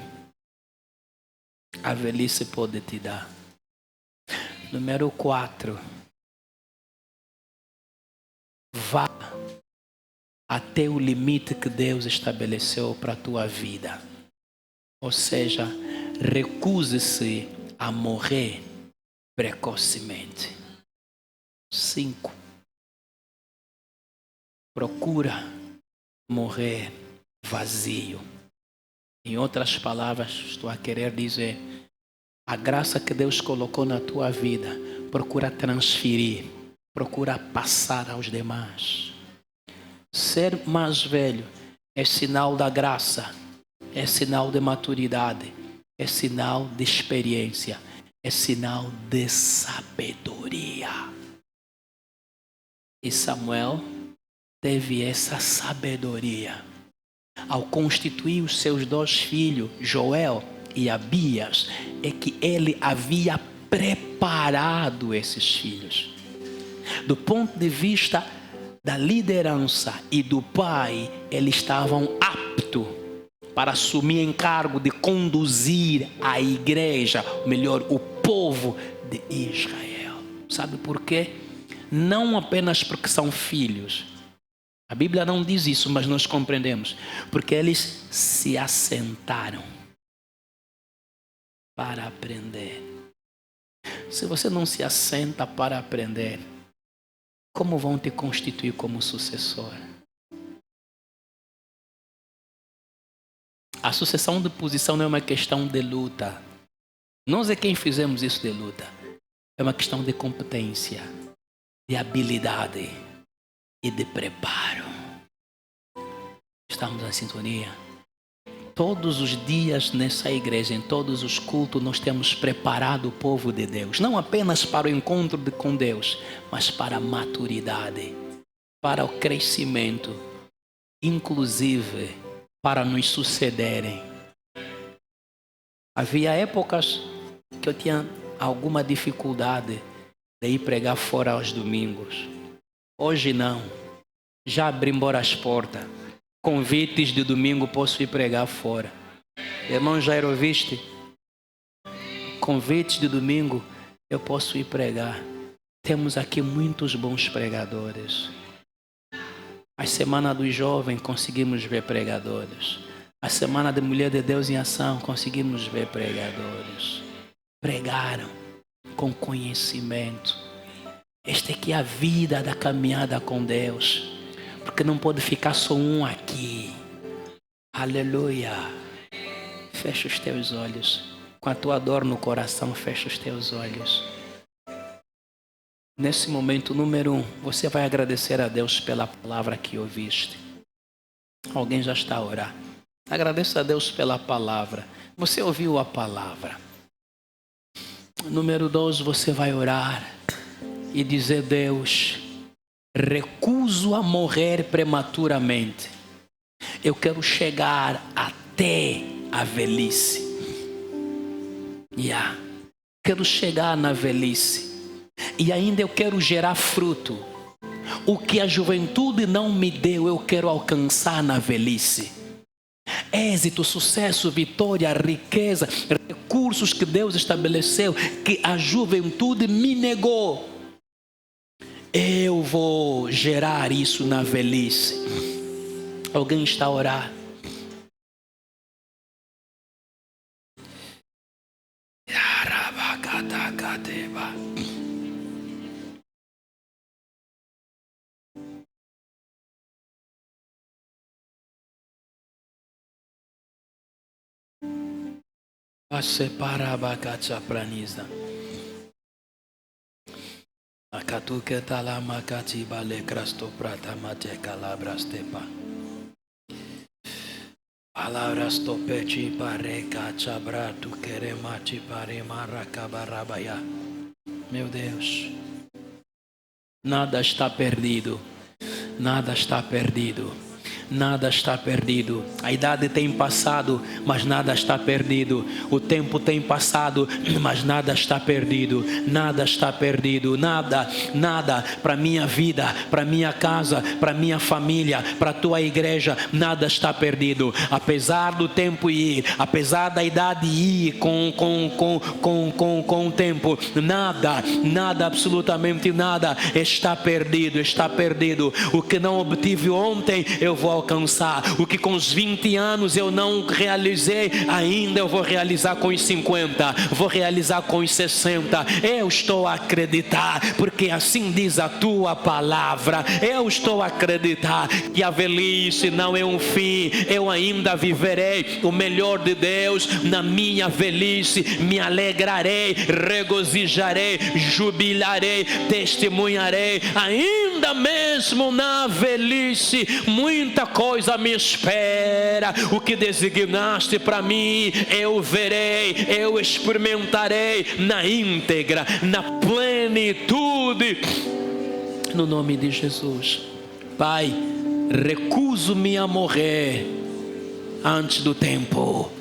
a velhice pode te dar. Número 4. Vá até o limite que Deus estabeleceu para a tua vida. Ou seja, recuse-se a morrer precocemente. 5. Procura morrer vazio. Em outras palavras, estou a querer dizer, a graça que Deus colocou na tua vida, procura transferir, procura passar aos demais. Ser mais velho é sinal da graça, é sinal de maturidade, é sinal de experiência, é sinal de sabedoria. E Samuel teve essa sabedoria ao constituir os seus 2 filhos, Joel e Abias, é que ele havia preparado esses filhos. Do ponto de vista da liderança e do pai, eles estavam aptos para assumir encargo de conduzir a igreja, ou melhor, o povo de Israel. Sabe por quê? Não apenas porque são filhos. A Bíblia não diz isso, mas nós compreendemos. Porque eles se assentaram para aprender. Se você não se assenta para aprender, como vão te constituir como sucessor? A sucessão de posição não é uma questão de luta. Nós é quem fizemos isso de luta. É uma questão de competência, de habilidade e de preparo. Estamos na sintonia? Todos os dias nessa igreja, em todos os cultos, nós temos preparado o povo de Deus. Não apenas para o encontro com Deus, mas para a maturidade, para o crescimento, inclusive para nos sucederem. Havia épocas que eu tinha alguma dificuldade de ir pregar fora aos domingos. Hoje não. Já abri embora as portas. Convites de domingo posso ir pregar fora. Irmão Jairo, ouviste? Convites de domingo eu posso ir pregar. Temos aqui muitos bons pregadores. A semana dos jovens conseguimos ver pregadores. A semana da Mulher de Deus em Ação conseguimos ver pregadores. Pregaram com conhecimento. Esta aqui é a vida da caminhada com Deus. Porque não pode ficar só um aqui. Aleluia. Fecha os teus olhos. Com a tua dor no coração, fecha os teus olhos. Nesse momento, número 1, você vai agradecer a Deus pela palavra que ouviste. Alguém já está a orar. Agradeça a Deus pela palavra. Você ouviu a palavra. Número 2, você vai orar e dizer: Deus, recuso a morrer prematuramente. Eu quero chegar até a velhice. Quero chegar na velhice. E ainda eu quero gerar fruto. O que a juventude não me deu, eu quero alcançar na velhice. Êxito, sucesso, vitória, riqueza, recursos que Deus estabeleceu, que a juventude me negou. Eu vou gerar isso na velhice. Alguém está a orar? Sateba. Separaba kacha praniza. Akatuke talama kati bale krasto prata mate calabras tepa. Palavras topeti pare kacha bratu queremati pare maracabarabaya. Meu Deus, nada está perdido. Nada está perdido. Nada está perdido. A idade tem passado, mas nada está perdido. O tempo tem passado, mas nada está perdido. Nada está perdido. Nada, nada para minha vida, para minha casa, para minha família, para a tua igreja. Nada está perdido. Apesar do tempo ir, apesar da idade ir com o tempo, nada, absolutamente nada está perdido. Está perdido. O que não obtive ontem, eu vou alcançar. O que com os 20 anos eu não realizei, ainda eu vou realizar com os 50, vou realizar com os 60. Eu estou a acreditar, porque assim diz a tua palavra. Eu estou a acreditar que a velhice não é um fim. Eu ainda viverei o melhor de Deus na minha velhice. Me alegrarei, regozijarei, jubilarei, testemunharei. Ainda mesmo na velhice, muita coisa me espera. O que designaste para mim, eu verei, eu experimentarei na íntegra, na plenitude, no nome de Jesus. Pai, recuso-me a morrer antes do tempo.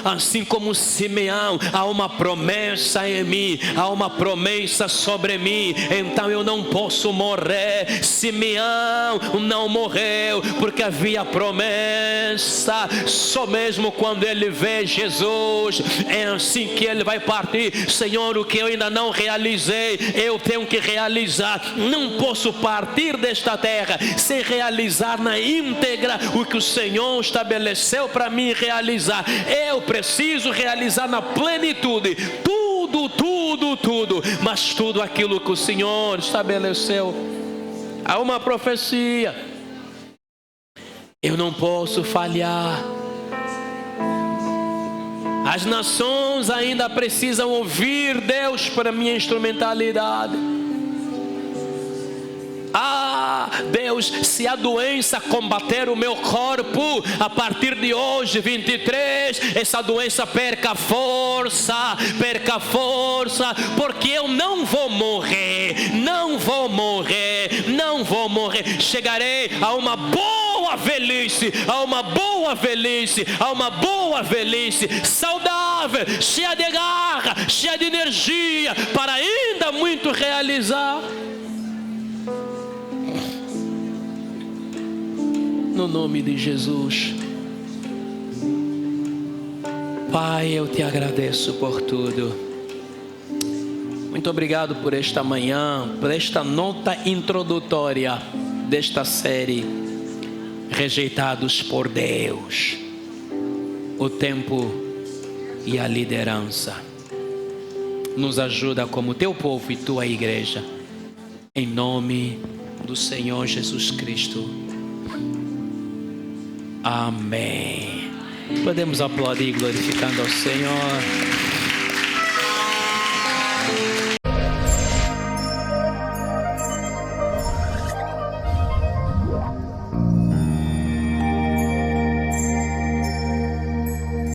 Assim como Simeão, há uma promessa em mim, há uma promessa sobre mim, então eu não posso morrer. Simeão não morreu porque havia promessa. Só mesmo quando ele vê Jesus, é assim que ele vai partir. Senhor, o que eu ainda não realizei, eu tenho que realizar. Não posso partir desta terra sem realizar na íntegra o que o Senhor estabeleceu para mim realizar. Eu preciso realizar na plenitude tudo, mas tudo aquilo que o Senhor estabeleceu. Há uma profecia. Eu não posso falhar. As nações ainda precisam ouvir Deus para minha instrumentalidade. Deus, se a doença combater o meu corpo, a partir de hoje, 23, essa doença perca força, porque eu não vou morrer. Chegarei a uma boa velhice, saudável, cheia de garra, cheia de energia, para ainda muito realizar. No nome de Jesus. Pai, eu te agradeço por tudo. Muito obrigado por esta manhã, por esta nota introdutória desta série Rejeitados por Deus, o tempo e a liderança. Nos ajuda como teu povo e tua igreja, em nome do Senhor Jesus Cristo. Amém. Podemos aplaudir glorificando ao Senhor.